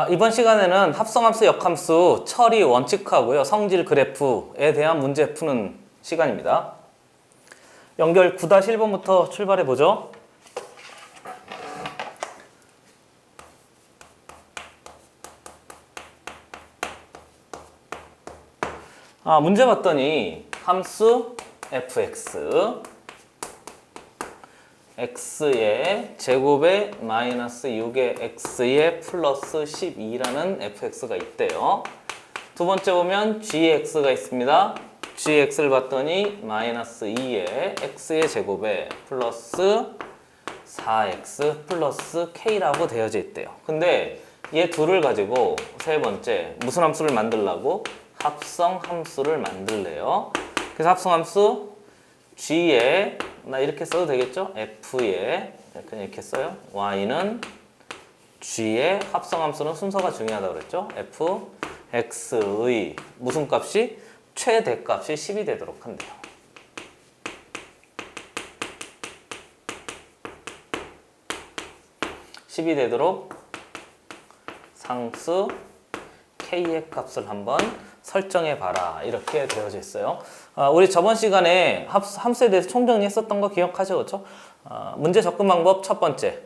이번 시간에는 합성함수, 역함수, 처리 원칙하고요, 성질 그래프에 대한 문제 푸는 시간입니다. 연결 9-1번부터 출발해 보죠. 문제 봤더니 함수 fx x의 제곱에 마이너스 6의 x의 플러스 12라는 fx가 있대요. 두 번째 보면 gx가 있습니다. gx를 봤더니 마이너스 2의 x의 제곱에 플러스 4x 플러스 k라고 되어져 있대요. 근데 얘 둘을 가지고 세 번째 무슨 함수를 만들라고? 합성 함수를 만들래요. 그래서 합성 함수 g에 나 이렇게 써도 되겠죠? f에 그냥 이렇게 써요. y는 g의 합성 함수는 순서가 중요하다고 그랬죠? f x의 무슨 값이? 최대값이 10이 되도록 한대요. (10이) 되도록 상수 k의 값을 한번 설정해 봐라, 이렇게 되어져 있어요. 우리 저번 시간에 함수에 대해서 총정리했었던 거 기억하죠? 그렇죠? 문제 접근 방법 첫 번째,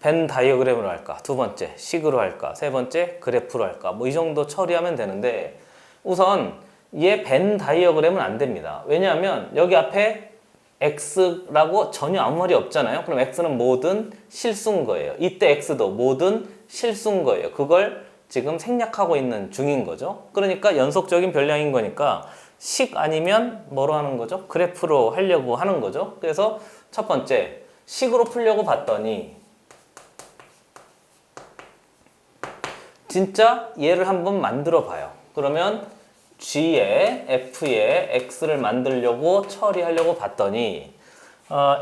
벤 다이어그램으로 할까? 두 번째, 식으로 할까? 세 번째, 그래프로 할까? 뭐 이 정도 처리하면 되는데, 우선 얘 벤 다이어그램은 안 됩니다. 왜냐하면 여기 앞에 x라고 전혀 아무 말이 없잖아요. 그럼 x는 뭐든 실수인 거예요. 이때 x도 뭐든 실수인 거예요. 그걸 지금 생략하고 있는 중인 거죠. 그러니까 연속적인 변량인 거니까 식 아니면 뭐로 하는 거죠? 그래프로 하려고 하는 거죠. 그래서 첫 번째, 식으로 풀려고 봤더니 진짜 얘를 한번 만들어 봐요. 그러면 g에 f에 x를 만들려고 처리하려고 봤더니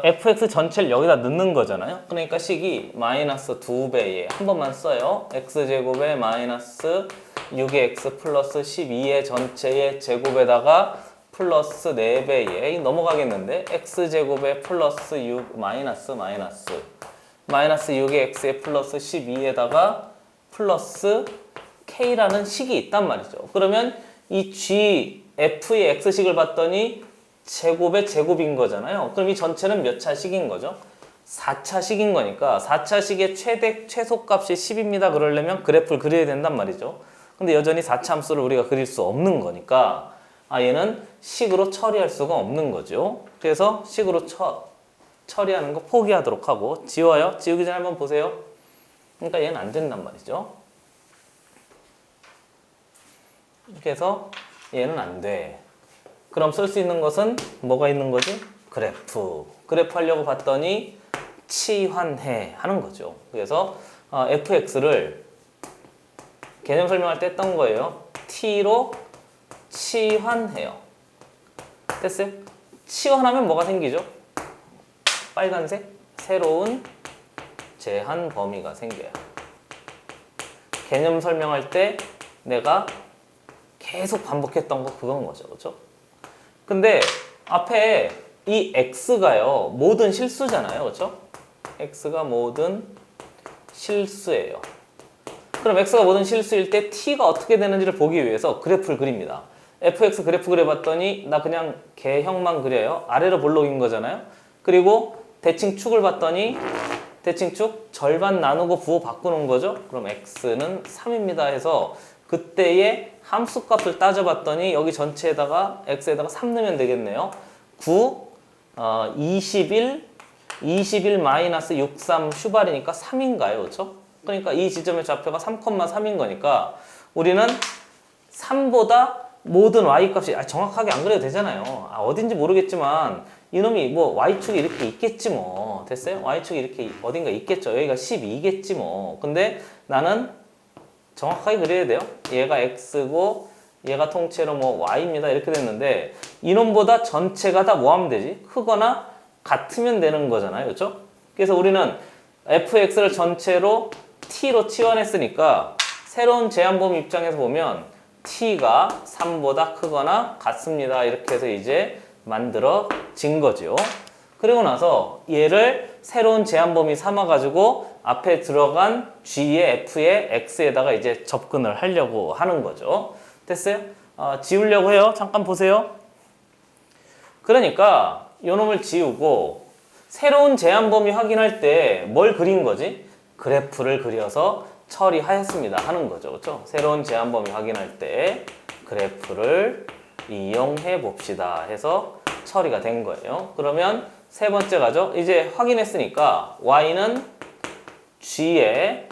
fx 전체를 여기다 넣는 거잖아요. 그러니까 식이 마이너스 2배에 한 번만 써요. x제곱에 마이너스 6의 x 플러스 12의 전체의 제곱에다가 플러스 4배에 넘어가겠는데, x제곱에 플러스 6 마이너스 6의 x에 플러스 12에다가 플러스 k라는 식이 있단 말이죠. 그러면 이 g, f의 x식을 봤더니 제곱의 제곱인 거잖아요. 그럼 이 전체는 몇 차식인 거죠? 4차식인 거니까 4차식의 최소값이 10입니다. 그러려면 그래프를 그려야 된단 말이죠. 근데 여전히 4차 함수를 우리가 그릴 수 없는 거니까 얘는 식으로 처리할 수가 없는 거죠. 그래서 식으로 처리하는 거 포기하도록 하고, 지워요. 지우기 전에 한번 보세요. 그러니까 얘는 안 된단 말이죠. 그래서 얘는 안 돼. 그럼 쓸 수 있는 것은 뭐가 있는 거지? 그래프. 그래프 하려고 봤더니 치환해 하는 거죠. 그래서 fx를 개념 설명할 때 했던 거예요. t로 치환해요. 됐어요? 치환하면 뭐가 생기죠? 빨간색 새로운 제한 범위가 생겨요. 개념 설명할 때 내가 계속 반복했던 거 그건 거죠. 그렇죠? 근데 앞에 이 x가요, 모든 실수잖아요. 그렇죠? x가 모든 실수예요. 그럼 x가 모든 실수일 때 t가 어떻게 되는지를 보기 위해서 그래프를 그립니다. fx 그래프 그려봤더니 나 그냥 개형만 그려요. 아래로 볼록인 거잖아요. 그리고 대칭축을 봤더니 대칭축 절반 나누고 부호 바꾸는 거죠. 그럼 x는 3입니다 해서 그때의 함수값을 따져봤더니 여기 전체에다가 x에다가 3 넣으면 되겠네요. 9, 21 마이너스 63 슈발이니까 3인가요? 그렇죠? 그러니까 이 지점의 좌표가 3,3인 거니까 우리는 3보다 모든 y값이 정확하게 안 그려도 되잖아요. 어딘지 모르겠지만 이놈이 뭐 y축이 이렇게 있겠지 뭐. 됐어요? y축이 이렇게 어딘가 있겠죠. 여기가 12겠지 뭐. 근데 나는 정확하게 그려야 돼요. 얘가 x고 얘가 통째로 뭐 y입니다. 이렇게 됐는데 이놈보다 전체가 다 뭐 하면 되지? 크거나 같으면 되는 거잖아요. 그렇죠? 그래서 우리는 fx를 전체로 t로 치환했으니까 새로운 제한범위 입장에서 보면 t가 3보다 크거나 같습니다. 이렇게 해서 이제 만들어진 거죠. 그리고 나서 얘를 새로운 제한 범위 삼아가지고 앞에 들어간 G의 F의 X에다가 이제 접근을 하려고 하는 거죠. 됐어요? 지우려고 해요. 잠깐 보세요. 그러니까 요놈을 지우고 새로운 제한 범위 확인할 때 뭘 그린 거지? 그래프를 그려서 처리하였습니다 하는 거죠. 그렇죠? 새로운 제한 범위 확인할 때 그래프를 이용해 봅시다 해서 처리가 된 거예요. 그러면 세 번째 가죠. 이제 확인했으니까 y는 g의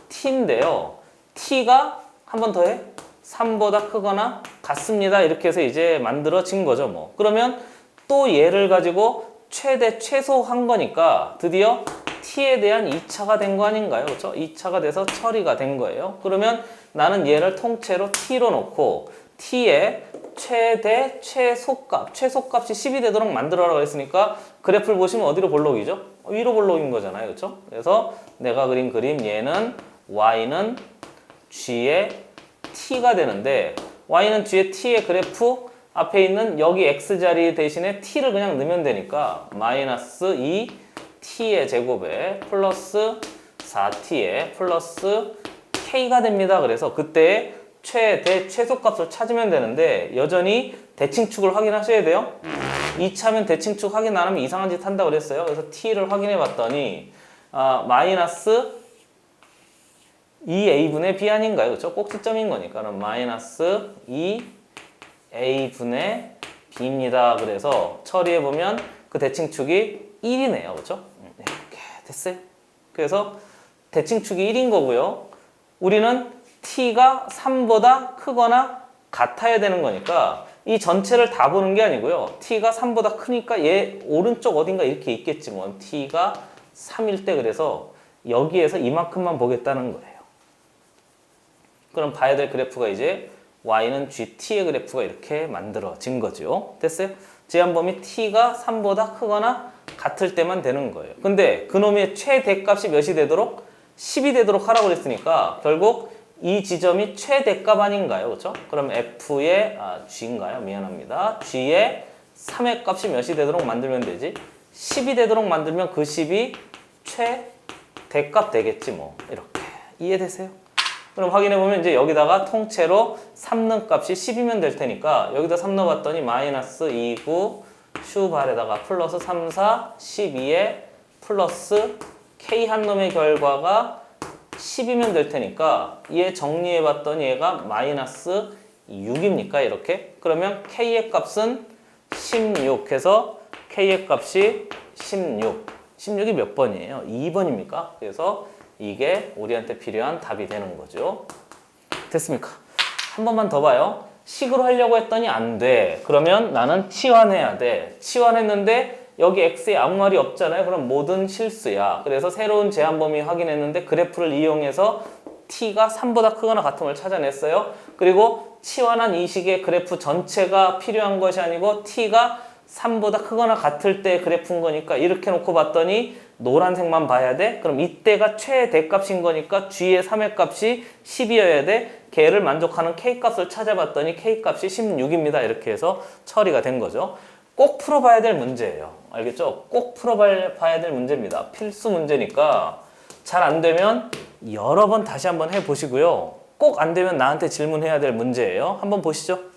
t인데요. t가 한 번 더 해. 3보다 크거나 같습니다. 이렇게 해서 이제 만들어진 거죠. 뭐. 그러면 또 얘를 가지고 최대 최소한 거니까 드디어 t에 대한 2차가 된 거 아닌가요? 그렇죠? 2차가 돼서 처리가 된 거예요. 그러면 나는 얘를 통째로 t로 놓고 t의 최대 최소값, 최소값이 10이 되도록 만들어라고 했으니까 그래프를 보시면 어디로 볼록이죠? 위로 볼록인 거잖아요. 그렇죠? 그래서 내가 그린 그림 얘는 y는 g의 t가 되는데 y는 g의 t의 그래프 앞에 있는 여기 x자리 대신에 t를 그냥 넣으면 되니까 마이너스 2 t의 제곱에 플러스 4t의 플러스 k가 됩니다. 그래서 그때 최대 최소값을 찾으면 되는데 여전히 대칭축을 확인하셔야 돼요. 2차면 대칭축 확인 안 하면 이상한 짓 한다고 그랬어요. 그래서 t를 확인해 봤더니 마이너스 2a분의 b 아닌가요? 그렇죠? 꼭지점인 거니까 마이너스 2a분의 b입니다. 그래서 처리해 보면 그 대칭축이 1이네요. 그렇죠? 이렇게 됐어요. 그래서 대칭축이 1인 거고요. 우리는 t가 3보다 크거나 같아야 되는 거니까 이 전체를 다 보는 게 아니고요. t가 3보다 크니까 얘 오른쪽 어딘가 이렇게 있겠지 뭐. t가 3일 때 그래서 여기에서 이만큼만 보겠다는 거예요. 그럼 봐야 될 그래프가 이제 y는 gt의 그래프가 이렇게 만들어진 거죠. 됐어요? 제한범위 t가 3보다 크거나 같을 때만 되는 거예요. 근데 그놈의 최대값이 몇이 되도록? 10이 되도록 하라고 그랬으니까 결국 이 지점이 최대값 아닌가요? 그렇죠? 그럼 f의 g인가요? 미안합니다. g의 3의 값이 몇이 되도록 만들면 되지? 10이 되도록 만들면 그 10이 최대값 되겠지 뭐. 이렇게 이해되세요? 그럼 확인해보면 이제 여기다가 통째로 3 넣은 값이 10이면 될 테니까 여기다 3 넣어봤더니 마이너스 2, 9 슈발에다가 플러스 3, 4, 12에 플러스 k 한 놈의 결과가 10이면 될 테니까 얘 정리해봤더니 얘가 마이너스 6입니까? 이렇게? 그러면 k의 값은 16 해서 k의 값이 16. 16이 몇 번이에요? 2번입니까? 그래서 이게 우리한테 필요한 답이 되는 거죠. 됐습니까? 한 번만 더 봐요. 식으로 하려고 했더니 안 돼. 그러면 나는 치환해야 돼. 치환했는데 여기 x에 아무 말이 없잖아요. 그럼 모든 실수야. 그래서 새로운 제한 범위 확인했는데 그래프를 이용해서 t가 3보다 크거나 같음을 찾아냈어요. 그리고 치환한 이 식의 그래프 전체가 필요한 것이 아니고 t가 3보다 크거나 같을 때 그래프인 거니까 이렇게 놓고 봤더니 노란색만 봐야 돼? 그럼 이때가 최대값인 거니까 g의 3의 값이 10이어야 돼? 걔를 만족하는 k값을 찾아봤더니 k값이 16입니다. 이렇게 해서 처리가 된 거죠. 꼭 풀어봐야 될 문제예요. 알겠죠? 꼭 풀어봐야 될 문제입니다. 필수 문제니까 잘 안 되면 여러 번 다시 한번 해보시고요. 꼭 안 되면 나한테 질문해야 될 문제예요. 한번 보시죠.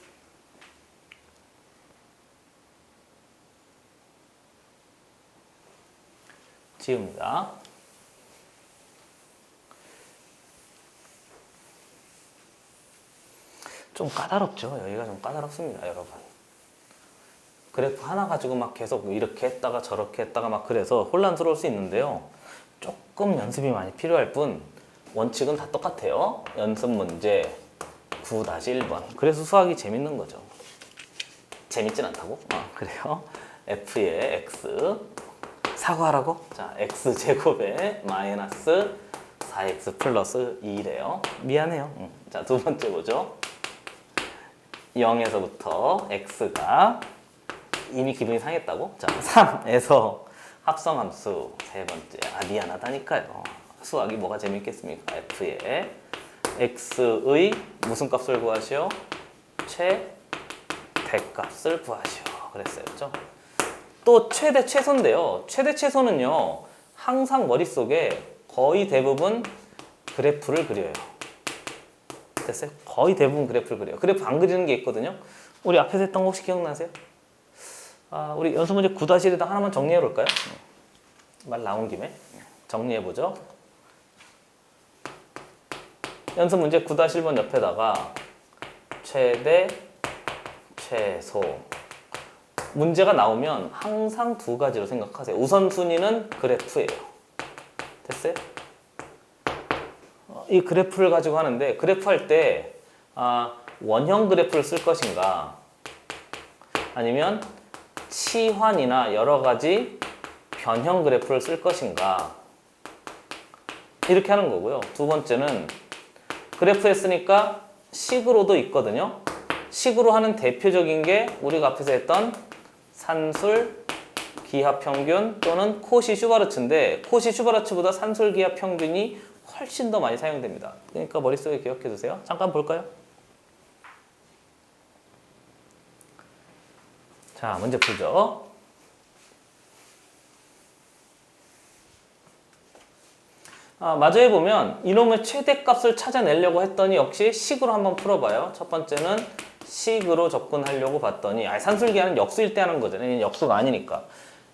지웁니다. 좀 까다롭죠? 여기가 좀 까다롭습니다, 여러분. 그래프 하나 가지고 막 계속 이렇게 했다가 저렇게 했다가 막 그래서 혼란스러울 수 있는데요. 조금 연습이 많이 필요할 뿐 원칙은 다 똑같아요. 연습 문제 9-1번. 그래서 수학이 재밌는 거죠. 재밌진 않다고? 그래요. f의 x 사과하라고? 자, x제곱에 마이너스 4x 플러스 2래요. 미안해요. 자, 두 번째 보죠. 0에서부터 x가 이미 기분이 상했다고? 자, 3에서 합성함수 세 번째. 미안하다니까요. 수학이 뭐가 재밌겠습니까? f의 x의 무슨 값을 구하시오? 최대값을 구하시오. 그랬어요. 그렇죠? 또 최대 최소인데요. 최대 최소는요. 항상 머릿속에 거의 대부분 그래프를 그려요. 됐어요? 거의 대부분 그래프를 그려요. 그래프 안 그리는 게 있거든요. 우리 앞에서 했던 거 혹시 기억나세요? 우리 연습 문제 9-1에다 하나만 정리해 볼까요? 말 나온 김에 정리해 보죠. 연습 문제 9-1번 옆에다가 최대, 최소 문제가 나오면 항상 두 가지로 생각하세요. 우선순위는 그래프예요. 됐어요? 이 그래프를 가지고 하는데 그래프 할 때 원형 그래프를 쓸 것인가 아니면 치환이나 여러 가지 변형 그래프를 쓸 것인가 이렇게 하는 거고요. 두 번째는 그래프 했으니까 식으로도 있거든요. 식으로 하는 대표적인 게 우리가 앞에서 했던 산술 기하평균 또는 코시-슈바르츠인데 코시-슈바르츠보다 산술 기하평균이 훨씬 더 많이 사용됩니다. 그러니까 머릿속에 기억해 두세요. 잠깐 볼까요? 자, 문제 풀죠. 마저에 보면 이놈의 최대값을 찾아내려고 했더니 역시 식으로 한번 풀어봐요. 첫 번째는 식으로 접근하려고 봤더니 산술기하는 역수일 때 하는 거잖아요. 역수가 아니니까.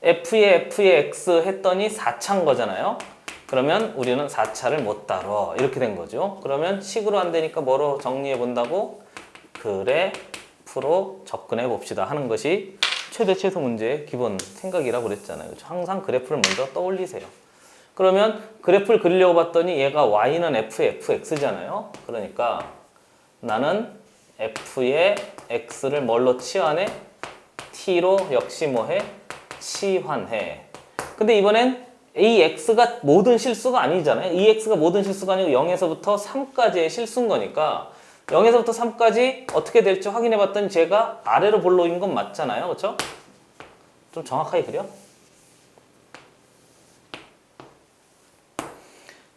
F에 X 했더니 4차인 거잖아요. 그러면 우리는 4차를 못 다뤄. 이렇게 된 거죠. 그러면 식으로 안 되니까 뭐로 정리해 본다고? 그래프로 접근해 봅시다 하는 것이 최대 최소 문제의 기본 생각이라고 그랬잖아요. 항상 그래프를 먼저 떠올리세요. 그러면 그래프를 그리려고 봤더니 얘가 y는 fx잖아요. 그러니까 나는 f의 x를 뭘로 치환해? t로 역시 뭐해? 치환해. 근데 이번엔 이 x가 모든 실수가 아니잖아요. 이 x가 모든 실수가 아니고 0에서부터 3까지의 실수인 거니까 0에서부터 3까지 어떻게 될지 확인해 봤더니 제가 아래로 볼록인 건 맞잖아요. 그렇죠? 좀 정확하게 그려?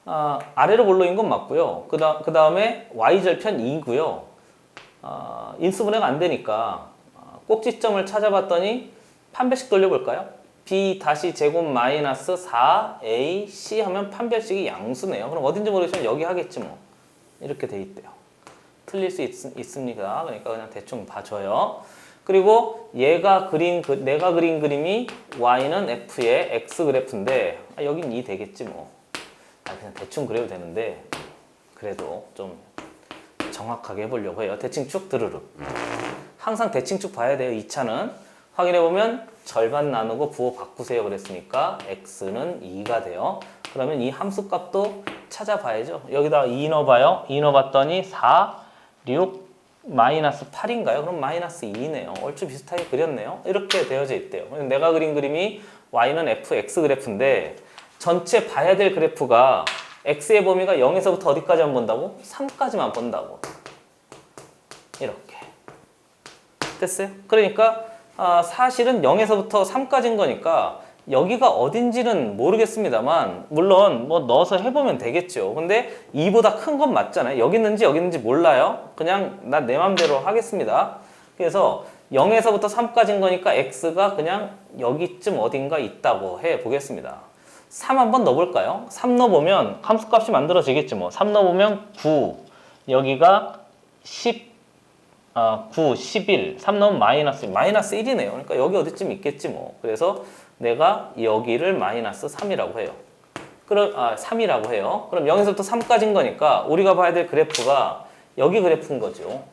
아래로 볼록인 건 맞고요. 그 다음에 y절편 2고요. 인수분해가 안 되니까 꼭지점을 찾아봤더니 판별식 돌려볼까요? b 다시 제곱 마이너스 4ac 하면 판별식이 양수네요. 그럼 어딘지 모르겠지만 여기 하겠지 뭐. 이렇게 돼 있대요. 틀릴 수 있습니다. 그러니까 그냥 대충 봐줘요. 그리고 내가 그린 그림이 y는 f의 x 그래프인데 여긴 2 되겠지 뭐. 그냥 대충 그려도 되는데 그래도 좀 정확하게 해보려고 해요. 대칭축 드르륵. 항상 대칭축 봐야 돼요. 2차는. 확인해보면 절반 나누고 부호 바꾸세요 그랬으니까 x는 2가 돼요. 그러면 이 함수값도 찾아봐야죠. 여기다 2 넣어봐요. 2 넣어봤더니 4, 6, 마이너스 8인가요? 그럼 마이너스 2네요. 얼추 비슷하게 그렸네요. 이렇게 되어져 있대요. 내가 그린 그림이 y는 fx 그래프인데 전체 봐야 될 그래프가 x의 범위가 0에서부터 어디까지만 본다고? 3까지만 본다고. 이렇게. 됐어요? 그러니까 사실은 0에서부터 3까지인 거니까 여기가 어딘지는 모르겠습니다만 물론 뭐 넣어서 해보면 되겠죠. 근데 2보다 큰 건 맞잖아요. 여기 있는지 몰라요. 그냥 내 맘대로 하겠습니다. 그래서 0에서부터 3까지인 거니까 x가 그냥 여기쯤 어딘가 있다고 해보겠습니다. 3 한번 넣어볼까요? 3 넣어보면 함수값이 만들어지겠지 뭐. 3 넣어보면 9, 여기가 10, 9, 11, 3 넣으면 마이너스 1이네요. 그러니까 여기 어디쯤 있겠지 뭐. 그래서 내가 여기를 마이너스 3이라고 해요. 3이라고 해요. 그럼 0에서부터 3까지인 거니까 우리가 봐야 될 그래프가 여기 그래프인 거죠.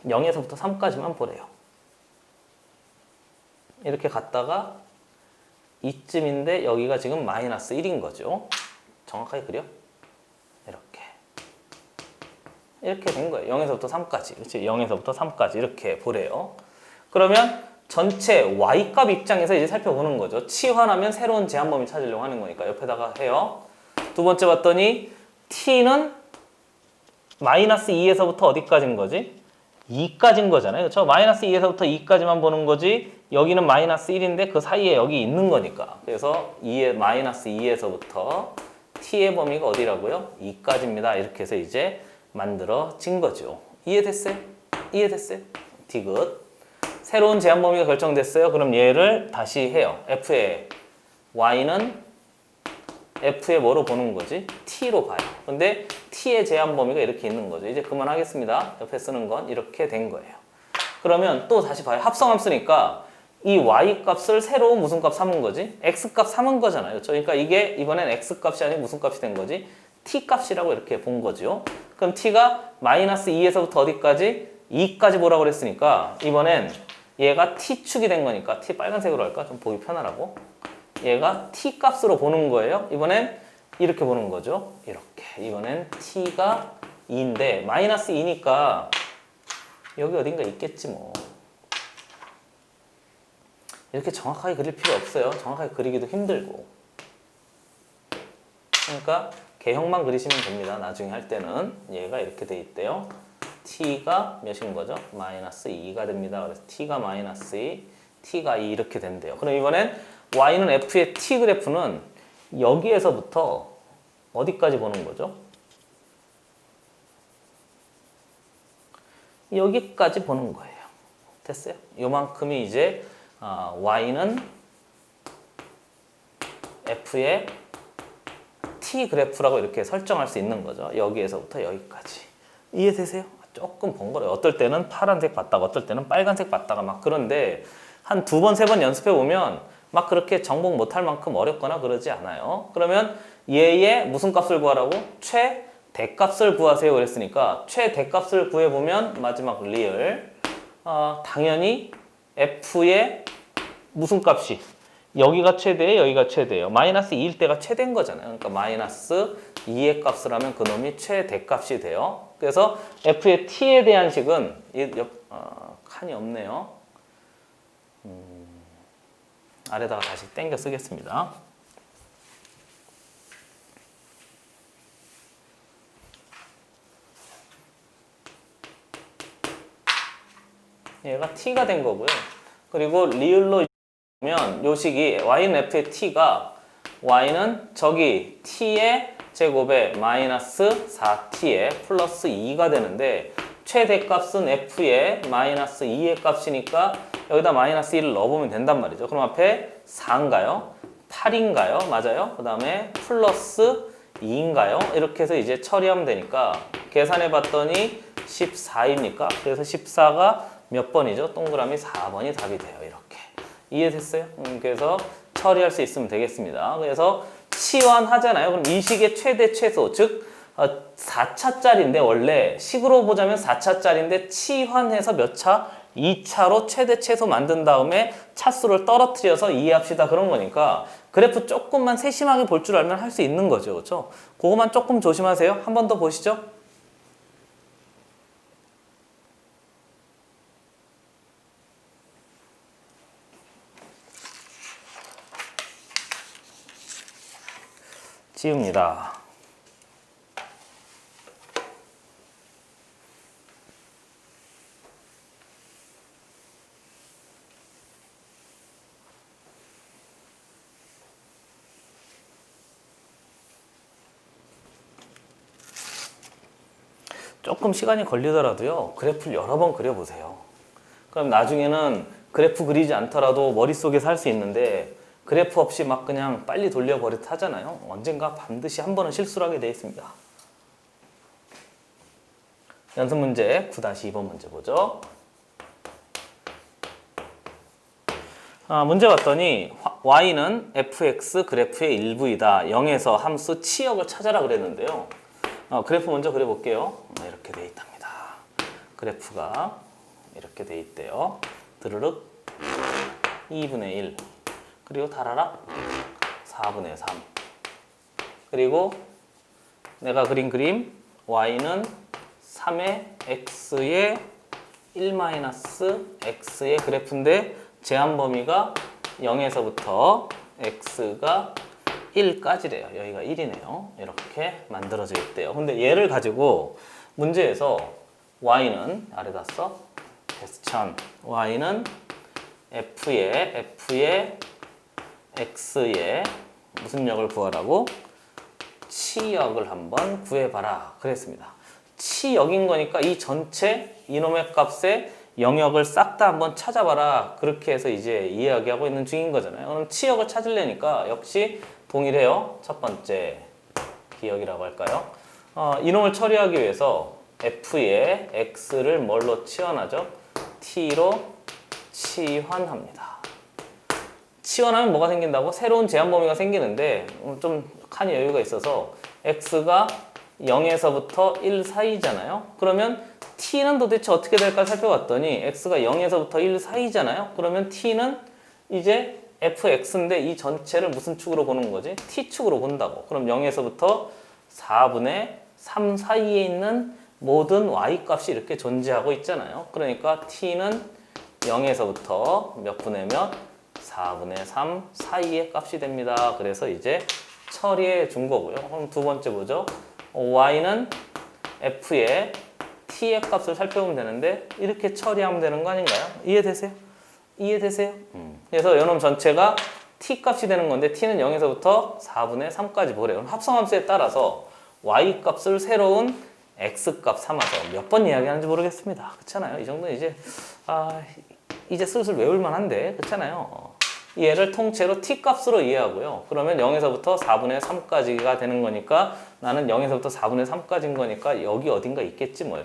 0에서부터 3까지만 보래요. 이렇게 갔다가 이쯤인데 여기가 지금 마이너스 1인 거죠. 정확하게 그려? 이렇게 된 거예요. 0에서부터 3까지. 그렇지? 0에서부터 3까지 이렇게 보래요. 그러면 전체 y값 입장에서 이제 살펴보는 거죠. 치환하면 새로운 제한범위 찾으려고 하는 거니까 옆에다가 해요. 두 번째 봤더니 t는 마이너스 2에서부터 어디까지인 거지? 2까지인 거잖아요. 그렇죠? 마이너스 2에서부터 2까지만 보는 거지 여기는 마이너스 1인데 그 사이에 여기 있는 거니까. 그래서 마이너스 2에서부터 t의 범위가 어디라고요? 2까지입니다. 이렇게 해서 이제 만들어진 거죠. 이해됐어요? 이해됐어요? 디귿. 새로운 제한 범위가 결정됐어요. 그럼 얘를 다시 해요. f의 y는 f의 뭐로 보는 거지? t로 봐요. 근데 t의 제한 범위가 이렇게 있는 거죠. 이제 그만하겠습니다. 옆에 쓰는 건 이렇게 된 거예요. 그러면 또 다시 봐요. 합성함 쓰니까 이 y 값을 새로운 무슨 값 삼은 거지? x 값 삼은 거잖아요. 그러니까 이게 이번엔 x 값이 아니고 무슨 값이 된 거지? t 값이라고 이렇게 본 거죠. 그럼 t가 마이너스 2에서부터 어디까지? 2까지 보라고 그랬으니까 이번엔 얘가 t축이 된 거니까 t 빨간색으로 할까? 좀 보기 편하라고. 얘가 t 값으로 보는 거예요. 이번엔 이렇게 보는 거죠. 이렇게. 이번엔 t가 2인데 마이너스 2니까 여기 어딘가 있겠지 뭐. 이렇게 정확하게 그릴 필요 없어요. 정확하게 그리기도 힘들고. 그러니까 개형만 그리시면 됩니다. 나중에 할 때는 얘가 이렇게 돼 있대요. t가 몇인 거죠? 마이너스 2가 됩니다. 그래서 t가 마이너스 2, t가 2 이렇게 된대요. 그럼 이번엔 y는 f의 t 그래프는 여기에서부터 어디까지 보는 거죠? 여기까지 보는 거예요. 됐어요? 요만큼이 이제 y는 f의 t 그래프라고 이렇게 설정할 수 있는 거죠. 여기에서부터 여기까지. 이해되세요? 조금 번거로워요. 어떨 때는 파란색 봤다가 어떨 때는 빨간색 봤다가 막 그런데 한 2번, 3번 연습해 보면 막 그렇게 정복 못할 만큼 어렵거나 그러지 않아요. 그러면 얘의 무슨 값을 구하라고? 최대값을 구하세요 그랬으니까 최대값을 구해보면 마지막 리을 당연히 f의 무슨 값이 여기가 최대예요, 여기가 최대예요. 마이너스 2일 때가 최대인 거잖아요. 그러니까 마이너스 2의 값을 하면 그놈이 최대값이 돼요. 그래서 f의 t에 대한 식은 칸이 없네요. 아래다가 다시 땡겨 쓰겠습니다. 얘가 t가 된 거고요. 그리고 리을로 보면 요 식이 y는 f의 t가 y는 저기 t의 제곱에 마이너스 4t에 플러스 2가 되는데 최대값은 f의 마이너스 2의 값이니까 여기다 마이너스 1을 넣어보면 된단 말이죠. 그럼 앞에 4인가요? 8인가요? 맞아요? 그 다음에 플러스 2인가요? 이렇게 해서 이제 처리하면 되니까 계산해 봤더니 14입니까? 그래서 14가 몇 번이죠? 동그라미 4번이 답이 돼요. 이렇게. 이해됐어요? 그래서 처리할 수 있으면 되겠습니다. 그래서 치환하잖아요. 그럼 이 식의 최대 최소, 즉 4차짜리인데 원래 식으로 보자면 4차짜리인데 치환해서 몇 차? 2차로 최대 최소 만든 다음에 차수를 떨어뜨려서 이해합시다 그런 거니까 그래프 조금만 세심하게 볼 줄 알면 할 수 있는 거죠. 그렇죠? 그거만 조금 조심하세요. 한 번 더 보시죠. 지웁니다. 조금 시간이 걸리더라도요. 그래프를 여러 번 그려보세요. 그럼 나중에는 그래프 그리지 않더라도 머릿속에서 할 수 있는데 그래프 없이 막 그냥 빨리 돌려버릇 하잖아요. 언젠가 반드시 한 번은 실수를 하게 되어 있습니다. 연습 문제 9-2번 문제 보죠. 문제 봤더니 y는 fx 그래프의 일부이다. 0에서 함수 치역을 찾아라 그랬는데요. 그래프 먼저 그려볼게요. 이렇게 돼 있답니다. 그래프가 이렇게 돼 있대요. 드르륵 2분의 1 그리고 다라락 4분의 3 그리고 내가 그린 그림 y는 3의 x의 1-x의 그래프인데 제한 범위가 0에서부터 x가 1까지래요. 여기가 1이네요. 이렇게 만들어져 있대요. 근데 얘를 가지고 문제에서 y는 아래다 써 베스천 y는 f의 x의 무슨 역을 구하라고? 치역을 한번 구해봐라 그랬습니다. 치역인 거니까 이 전체 이놈의 값에 영역을 싹 다 한번 찾아봐라. 그렇게 해서 이제 이야기하고 있는 중인 거잖아요. 그럼 치역을 찾으려니까 역시 동일해요. 첫 번째 기역이라고 할까요? 이놈을 처리하기 위해서 f의 x를 뭘로 치환하죠? t로 치환합니다. 치환하면 뭐가 생긴다고? 새로운 제한 범위가 생기는데 좀 칸이 여유가 있어서 x가 0에서부터 1 사이잖아요. 그러면 t는 도대체 어떻게 될까 살펴봤더니 x가 0에서부터 1 사이잖아요. 그러면 t는 이제 fx인데 이 전체를 무슨 축으로 보는 거지? t축으로 본다고. 그럼 0에서부터 4분의 3 사이에 있는 모든 y 값이 이렇게 존재하고 있잖아요. 그러니까 t는 0에서부터 몇 분의 몇? 4분의 3 사이의 값이 됩니다. 그래서 이제 처리해 준 거고요. 그럼 두 번째 뭐죠? y는 f의 t의 값을 살펴보면 되는데 이렇게 처리하면 되는 거 아닌가요? 이해되세요? 이해되세요? 그래서 이놈 전체가 t 값이 되는 건데 t는 0에서부터 4분의 3까지 보래요. 그럼 합성함수에 따라서 y 값을 새로운 x 값 삼아서 몇 번 이야기하는지 모르겠습니다. 그렇잖아요. 이 정도는 이제 슬슬 외울만 한데 그렇잖아요. 얘를 통째로 t 값으로 이해하고요. 그러면 0에서부터 4분의 3까지가 되는 거니까 나는 0에서부터 4분의 3까지인 거니까 여기 어딘가 있겠지 뭐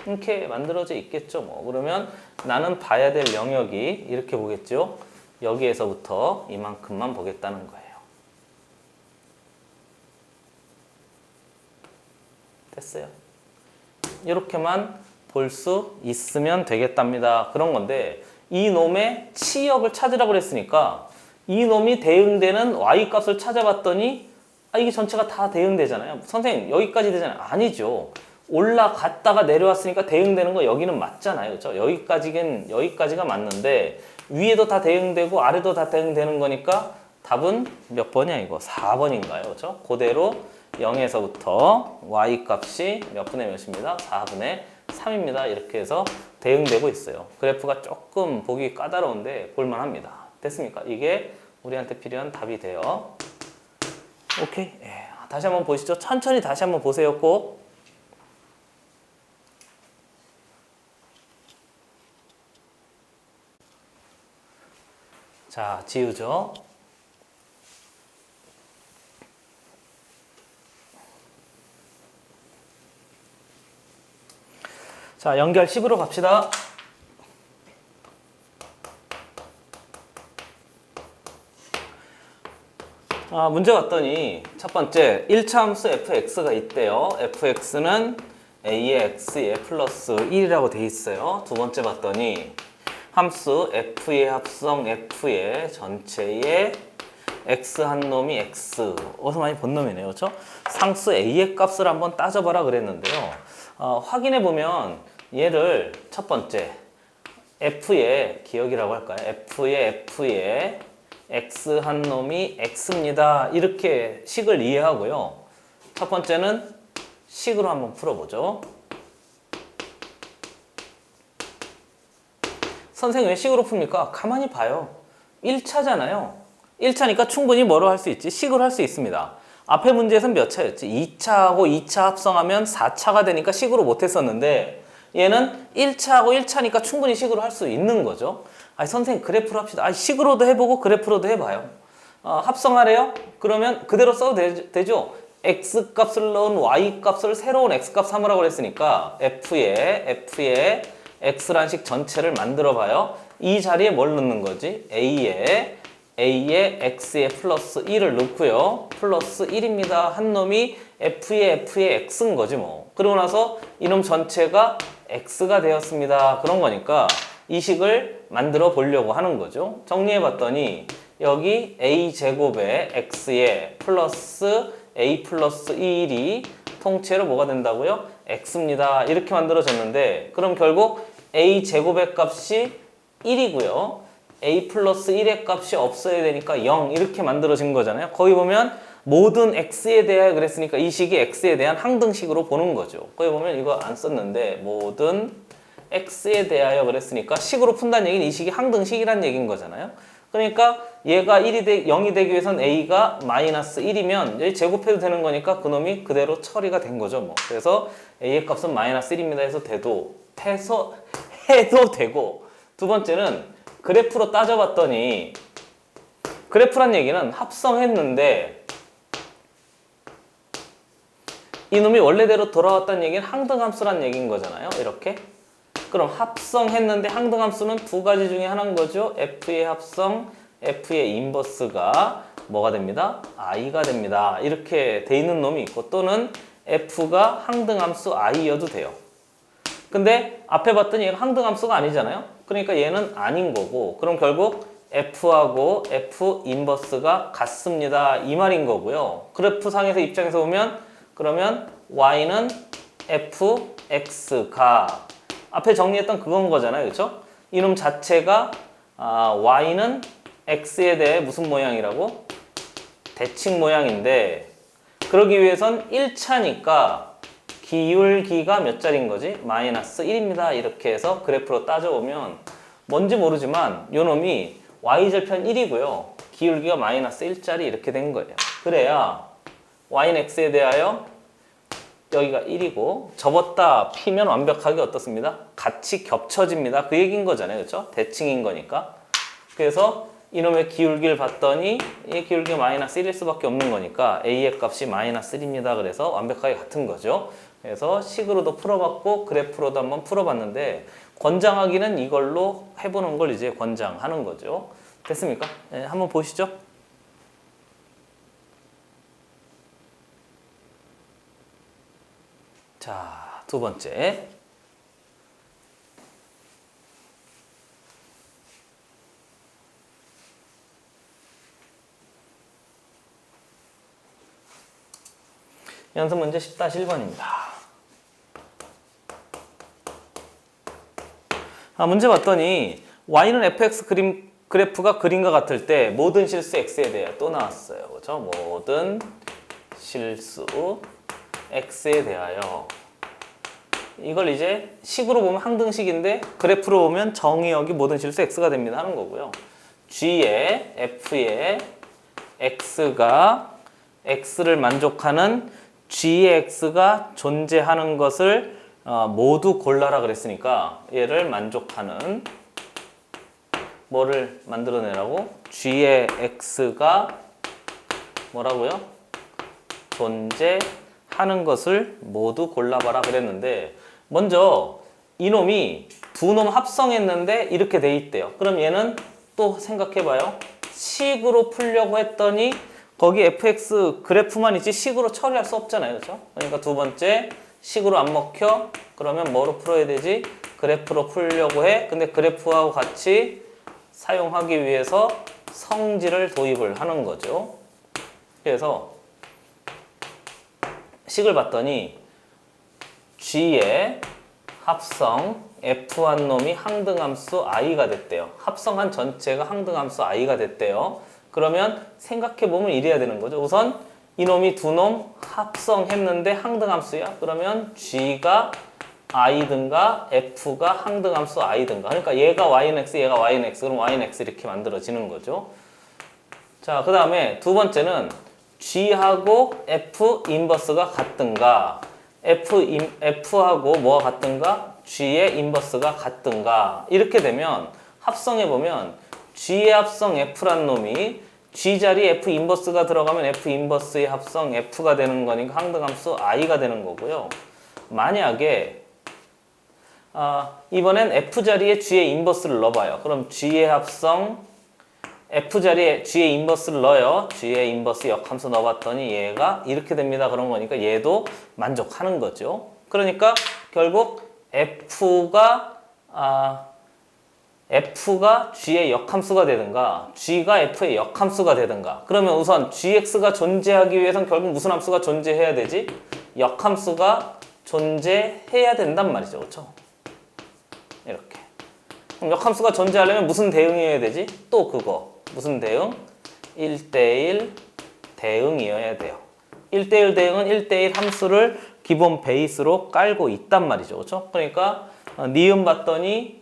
이렇게 만들어져 있겠죠 뭐. 그러면 나는 봐야 될 영역이 이렇게 보겠죠. 여기에서부터 이만큼만 보겠다는 거예요. 됐어요. 이렇게만 볼 수 있으면 되겠답니다. 그런 건데 이 놈의 치역을 찾으라고 그랬으니까 이 놈이 대응되는 y 값을 찾아봤더니 이게 전체가 다 대응되잖아요. 선생님 여기까지 되잖아요. 아니죠. 올라갔다가 내려왔으니까 대응되는 거 여기는 맞잖아요. 그렇죠? 여기까지가 맞는데 위에도 다 대응되고 아래도 다 대응되는 거니까 답은 몇 번이야 이거? 4번인가요? 그렇죠? 그대로 0에서부터 y 값이 몇 분의 몇입니다? 4분의 3입니다. 이렇게 해서 대응되고 있어요. 그래프가 조금 보기 까다로운데 볼만합니다. 됐습니까? 이게 우리한테 필요한 답이 돼요. 오케이. 다시 한번 보시죠. 천천히 다시 한번 보세요. 꼭. 자, 지우죠. 자, 연결 10으로 갑시다. 문제 봤더니 첫 번째 1차 함수 fx가 있대요. fx는 a의 x에 플러스 1이라고 돼 있어요. 두 번째 봤더니 함수 f의 합성 f의 전체의 x 한 놈이 x 어디서 많이 본 놈이네요. 그렇죠? 상수 a의 값을 한번 따져봐라 그랬는데요. 확인해 보면 얘를 첫 번째 f의 기억이라고 할까요? f의 x 한 놈이 x입니다. 이렇게 식을 이해하고요. 첫 번째는 식으로 한번 풀어보죠. 선생님 왜 식으로 풉니까? 가만히 봐요. 1차잖아요. 1차니까 충분히 뭐로 할 수 있지? 식으로 할 수 있습니다. 앞에 문제에서는 몇 차였지? 2차하고 2차 합성하면 4차가 되니까 식으로 못했었는데 얘는 1차하고 1차니까 충분히 식으로 할 수 있는 거죠. 선생님 그래프로 합시다. 식으로도 해보고 그래프로도 해봐요. 합성하래요? 그러면 그대로 써도 되죠? x 값을 넣은 y 값을 새로운 x 값 삼으라고 그랬으니까 f의 x란 식 전체를 만들어 봐요. 이 자리에 뭘 넣는 거지? a에 x에 플러스 1을 넣고요. 플러스 1입니다. 한 놈이 f의 x인 거지 뭐. 그러고 나서 이놈 전체가 x가 되었습니다. 그런 거니까 이 식을 만들어 보려고 하는 거죠. 정리해 봤더니 여기 a제곱에 x에 플러스 a 플러스 1이 통째로 뭐가 된다고요? x입니다. 이렇게 만들어졌는데 그럼 결국 a제곱의 값이 1이고요. a 플러스 1의 값이 없어야 되니까 0 이렇게 만들어진 거잖아요. 거기 보면 모든 x에 대하여 그랬으니까 이 식이 x에 대한 항등식으로 보는 거죠. 거기 보면 이거 안 썼는데 모든 x에 대하여 그랬으니까 식으로 푼다는 얘기는 이 식이 항등식이란 얘기인 거잖아요. 그러니까 얘가 0이 되기 위해선 a가 마이너스 1이면 여기 제곱해도 되는 거니까 그놈이 그대로 처리가 된 거죠. 뭐. 그래서 a의 값은 마이너스 1입니다 해도 되고, 두 번째는 그래프로 따져봤더니 그래프란 얘기는 합성했는데 이놈이 원래대로 돌아왔다는 얘기는 항등함수란 얘기인 거잖아요. 이렇게. 그럼 합성했는데 항등함수는 두 가지 중에 하나인 거죠. f의 합성, f의 인버스가 뭐가 됩니다? i가 됩니다. 이렇게 돼 있는 놈이 있고, 또는 f가 항등함수 i여도 돼요. 근데 앞에 봤더니 얘가 항등함수가 아니잖아요. 그러니까 얘는 아닌 거고, 그럼 결국 f하고 f 인버스가 같습니다. 이 말인 거고요. 그래프 상에서 입장에서 보면 그러면 y는 fx가 앞에 정리했던 그건 거잖아요. 그렇죠? 이놈 자체가 y는 x에 대해 무슨 모양이라고? 대칭 모양인데, 그러기 위해선 1차니까 기울기가 몇 짜리인 거지? 마이너스 1입니다. 이렇게 해서 그래프로 따져보면 뭔지 모르지만 요놈이 y절편 1이고요. 기울기가 마이너스 1짜리 이렇게 된 거예요. 그래야 y는 x에 대하여 여기가 1이고 접었다 피면 완벽하게 어떻습니다? 같이 겹쳐집니다. 그 얘기인 거잖아요. 그렇죠? 대칭인 거니까. 그래서 이놈의 기울기를 봤더니 이 기울기가 마이너스 1일 수밖에 없는 거니까 a의 값이 마이너스 1입니다. 그래서 완벽하게 같은 거죠. 그래서 식으로도 풀어봤고 그래프로도 한번 풀어봤는데 권장하기는 이걸로 해보는 걸 이제 권장하는 거죠. 됐습니까? 네, 한번 보시죠. 자, 두 번째. 연습 문제 10-1번입니다. 문제 봤더니 y는 fx 그래프가 그림과 같을 때 모든 실수 x에 대해 또 나왔어요. 그렇죠? 모든 실수 x에 대하여. 이걸 이제 식으로 보면 항등식인데 그래프로 보면 정의역이 모든 실수 x가 됩니다 하는 거고요. g의 f의 x가 x를 만족하는 g의 x가 존재하는 것을 모두 골라라 그랬으니까 얘를 만족하는 뭐를 만들어내라고? g의 x가 뭐라고요? 존재하는 것을 모두 골라봐라 그랬는데, 먼저 이놈이 두 놈 합성했는데 이렇게 돼 있대요. 그럼 얘는 또 생각해봐요. 식으로 풀려고 했더니 거기 fx 그래프만 있지 식으로 처리할 수 없잖아요. 그렇죠? 그러니까 두 번째 식으로 안 먹혀. 그러면 뭐로 풀어야 되지? 그래프로 풀려고 해. 근데 그래프하고 같이 사용하기 위해서 성질을 도입을 하는 거죠. 그래서 식을 봤더니 g의 합성 f한 놈이 항등함수 i가 됐대요. 합성한 전체가 항등함수 i가 됐대요. 그러면 생각해보면 이래야 되는 거죠. 우선 이놈이 두 놈 합성했는데 항등함수야. 그러면 g가 i든가 f가 항등함수 i든가. 그러니까 얘가 y는 x, 얘가 y는 x. 그럼 y는 x 이렇게 만들어지는 거죠. 자, 그 다음에 두 번째는 g하고 f 인버스가 같든가, f하고 뭐가 같든가, g의 인버스가 같든가. 이렇게 되면 합성해보면 g의 합성 f란 놈이 g 자리에 f 인버스가 들어가면 f 인버스의 합성 f가 되는 거니까 항등함수 i가 되는 거고요. 만약에 이번엔 f 자리에 g의 인버스를 넣어봐요. 그럼 g의 합성 f 자리에 g의 인버스를 넣어요. g의 인버스 역함수 넣어봤더니 얘가 이렇게 됩니다. 그런 거니까 얘도 만족하는 거죠. 그러니까 결국 f가 g의 역함수가 되든가 g가 f의 역함수가 되든가. 그러면 우선 gx가 존재하기 위해선 결국 무슨 함수가 존재해야 되지? 역함수가 존재해야 된단 말이죠. 그렇죠? 이렇게. 그럼 역함수가 존재하려면 무슨 대응이어야 되지? 또 그거. 무슨 대응? 1대1 대응이어야 돼요. 1대1 대응은 1대1 함수를 기본 베이스로 깔고 있단 말이죠. 그렇죠? 그러니까 니은 봤더니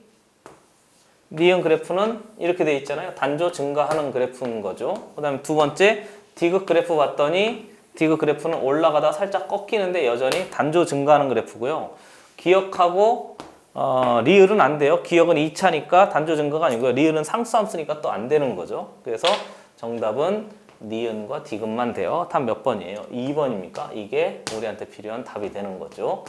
니은 그래프는 이렇게 돼 있잖아요. 단조 증가하는 그래프인 거죠. 그 다음에 두 번째 디귿 그래프 봤더니 디귿 그래프는 올라가다 살짝 꺾이는데 여전히 단조 증가하는 그래프고요. 기억하고 리을은 안 돼요. 기억은 2차니까 단조 증가가 아니고요. 리을은 상수함 쓰니까 또 안 되는 거죠. 그래서 정답은 니은과 디귿만 돼요. 답 몇 번이에요? 2번입니까? 이게 우리한테 필요한 답이 되는 거죠.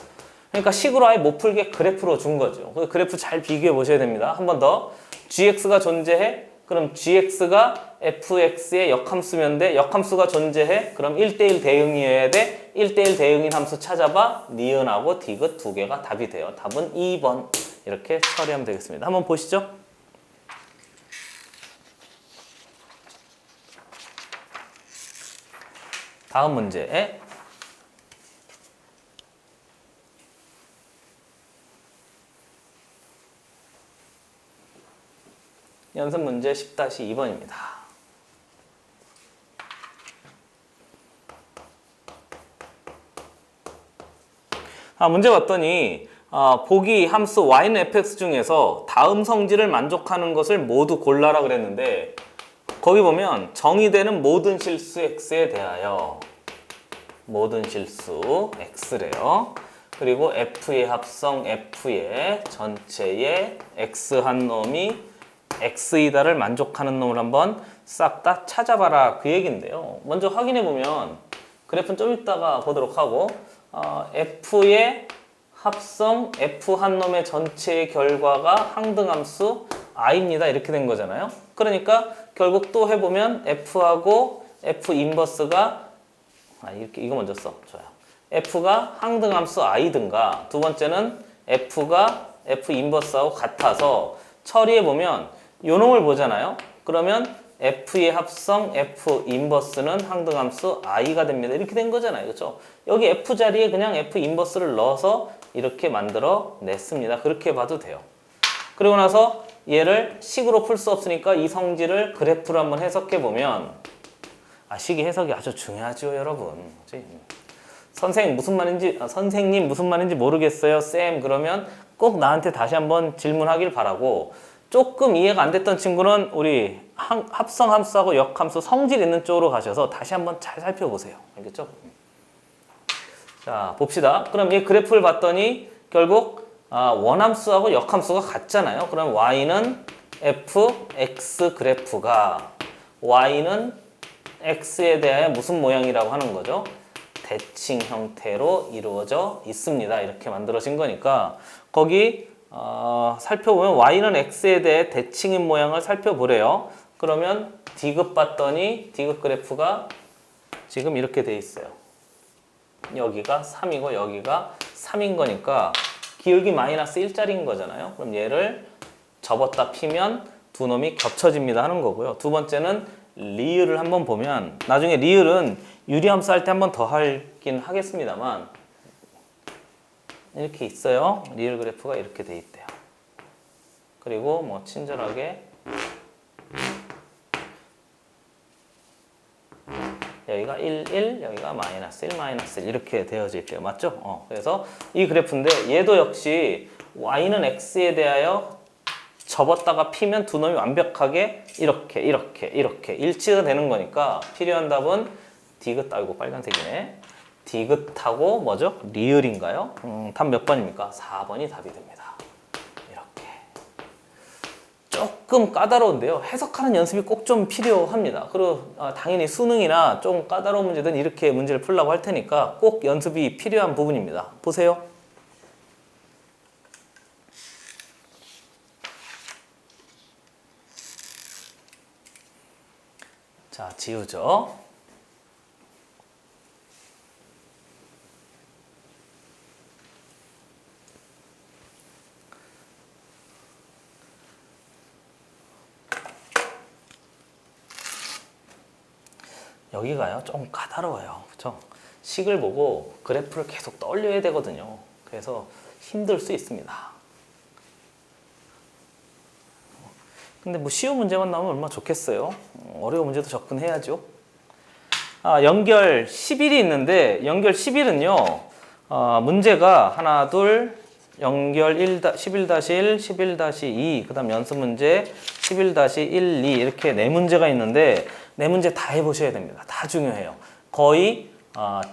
그러니까 식으로 아예 못 풀게 그래프로 준 거죠. 그래프 잘 비교해 보셔야 됩니다. 한 번 더. gx가 존재해? 그럼 gx가 fx의 역함수면 돼. 역함수가 존재해? 그럼 1대1 대응이어야 돼. 1대1 대응인 함수 찾아봐. 니은하고 디귿 두 개가 답이 돼요. 답은 2번. 이렇게 처리하면 되겠습니다. 한번 보시죠. 다음 문제. 연습 문제 10-2번입니다. 문제 봤더니 보기 함수 y는 fx 중에서 다음 성질을 만족하는 것을 모두 골라라 그랬는데 거기 보면 정의되는 모든 실수 x에 대하여 모든 실수 x래요. 그리고 f의 합성 f의 전체의 x 한 놈이 x이다를 만족하는 놈을 한번 싹 다 찾아봐라 그 얘기인데요. 먼저 확인해 보면 그래프는 좀 이따가 보도록 하고 f의 합성 f 한 놈의 전체의 결과가 항등함수 i입니다. 이렇게 된 거잖아요. 그러니까 결국 또 해보면 f하고 f 인버스가 이렇게 이거 먼저 써. 좋아요. f가 항등함수 i든가 두 번째는 f가 f 인버스하고 같아서 처리해보면 요 놈을 보잖아요. 그러면 f의 합성 f 인버스는 항등함수 i가 됩니다. 이렇게 된 거잖아요. 그렇죠? 여기 f 자리에 그냥 f 인버스를 넣어서 이렇게 만들어 냈습니다. 그렇게 봐도 돼요. 그리고 나서 얘를 식으로 풀 수 없으니까 이 성질을 그래프로 한번 해석해 보면 식이 해석이 아주 중요하죠, 여러분. 선생님 무슨 말인지 모르겠어요, 쌤. 그러면 꼭 나한테 다시 한번 질문하길 바라고, 조금 이해가 안 됐던 친구는 우리 합성 함수하고 역함수 성질 있는 쪽으로 가셔서 다시 한번 잘 살펴보세요. 알겠죠? 자, 봅시다. 그럼 이 그래프를 봤더니 결국 원함수하고 역함수가 같잖아요. 그럼 y는 fx 그래프가 y는 x에 대하여 무슨 모양이라고 하는 거죠? 대칭 형태로 이루어져 있습니다. 이렇게 만들어진 거니까 거기 살펴보면 y는 x에 대해 대칭인 모양을 살펴보래요. 그러면 디귿 봤더니 디귿 그래프가 지금 이렇게 돼 있어요. 여기가 3이고 여기가 3인 거니까 기울기 마이너스 1짜리인 거잖아요. 그럼 얘를 접었다 피면 두 놈이 겹쳐집니다 하는 거고요. 두 번째는 리을을 한번 보면, 나중에 리을은 유리함수 할 때 한번 더 하긴 하겠습니다만 이렇게 있어요. 리을 그래프가 이렇게 돼 있대요. 그리고 뭐 친절하게 여기가 1, 1, 여기가 마이너스 1, 마이너스 1 이렇게 되어져 있대요. 맞죠? 그래서 이 그래프인데 얘도 역시 y는 x에 대하여 접었다가 피면 두 놈이 완벽하게 이렇게 일치가 되는 거니까 필요한 답은 디귿, 아이고 빨간색이네. 디귿하고 뭐죠? 리을인가요? 답 몇 번입니까? 4번이 답이 됩니다. 이렇게. 조금 까다로운데요. 해석하는 연습이 꼭 좀 필요합니다. 그리고 당연히 수능이나 좀 까다로운 문제든 이렇게 문제를 풀려고 할 테니까 꼭 연습이 필요한 부분입니다. 보세요. 자, 지우죠. 여기가요, 좀 까다로워요. 그렇죠? 식을 보고 그래프를 계속 떠올려야 되거든요. 그래서 힘들 수 있습니다. 근데 뭐 쉬운 문제만 나오면 얼마나 좋겠어요. 어려운 문제도 접근해야죠. 연결 11이 있는데 연결 11은요. 문제가 하나, 둘, 연결 11-1, 11-2, 그 다음 연습 문제 11-1, 2 이렇게 네 문제가 있는데 네 문제 다 해보셔야 됩니다. 다 중요해요. 거의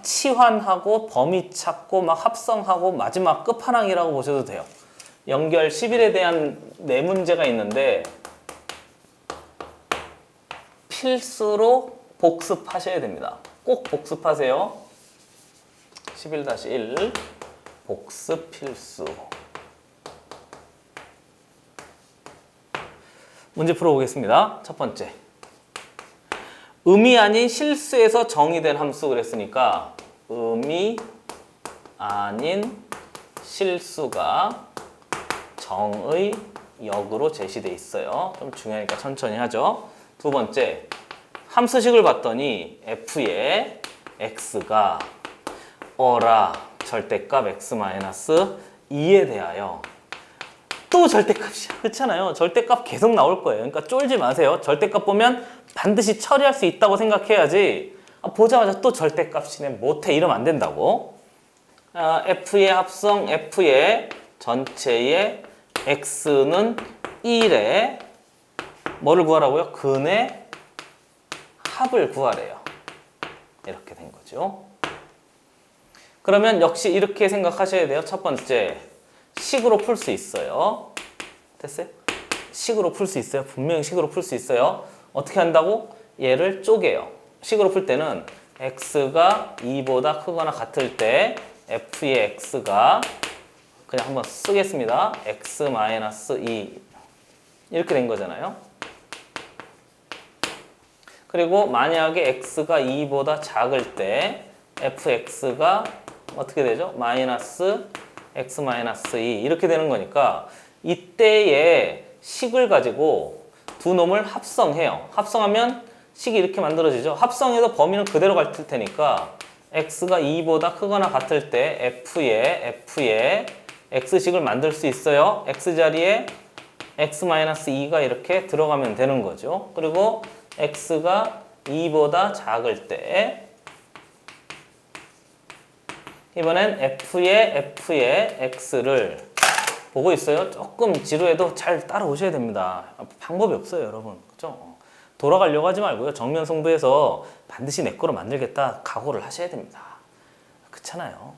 치환하고 범위 찾고 막 합성하고 마지막 끝판왕이라고 보셔도 돼요. 연결 11에 대한 네 문제가 있는데 필수로 복습하셔야 됩니다. 꼭 복습하세요. 11-1 복습 필수. 문제 풀어보겠습니다. 첫 번째. 음이 아닌 실수에서 정의된 함수 그랬으니까 음이 아닌 실수가 정의 역으로 제시돼 있어요. 좀 중요하니까 천천히 하죠. 두 번째. 함수식을 봤더니 f의 x가 어라 절대값 x-2에 대하여 또 절대값이야. 그렇잖아요. 절대값 계속 나올 거예요. 그러니까 쫄지 마세요. 절대값 보면 반드시 처리할 수 있다고 생각해야지 보자마자 또 절대값이네 못해 이러면 안 된다고. f의 합성 f의 전체의 x는 1에 뭐를 구하라고요? 근의 합을 구하래요. 이렇게 된 거죠. 그러면 역시 이렇게 생각하셔야 돼요. 첫 번째, 식으로 풀 수 있어요. 됐어요? 식으로 풀 수 있어요. 분명히 식으로 풀 수 있어요. 어떻게 한다고? 얘를 쪼개요. 식으로 풀 때는 x가 2보다 크거나 같을 때 f의 x가 그냥 한번 쓰겠습니다. x-2 이렇게 된 거잖아요. 그리고 만약에 x가 2보다 작을 때 fx가 어떻게 되죠? 마이너스 x-2 이렇게 되는 거니까 이때의 식을 가지고 두 놈을 합성해요. 합성하면 식이 이렇게 만들어지죠. 합성해서 범위는 그대로 갈 테니까 x가 2보다 크거나 같을 때 f의 x식을 만들 수 있어요. x자리에 x-2가 이렇게 들어가면 되는 거죠. 그리고 x가 2보다 작을 때 이번엔 f의 x를 보고 있어요. 조금 지루해도 잘 따라오셔야 됩니다. 방법이 없어요, 여러분. 그죠? 돌아가려고 하지 말고요. 정면 승부해서 반드시 내 거로 만들겠다 각오를 하셔야 됩니다. 그렇잖아요.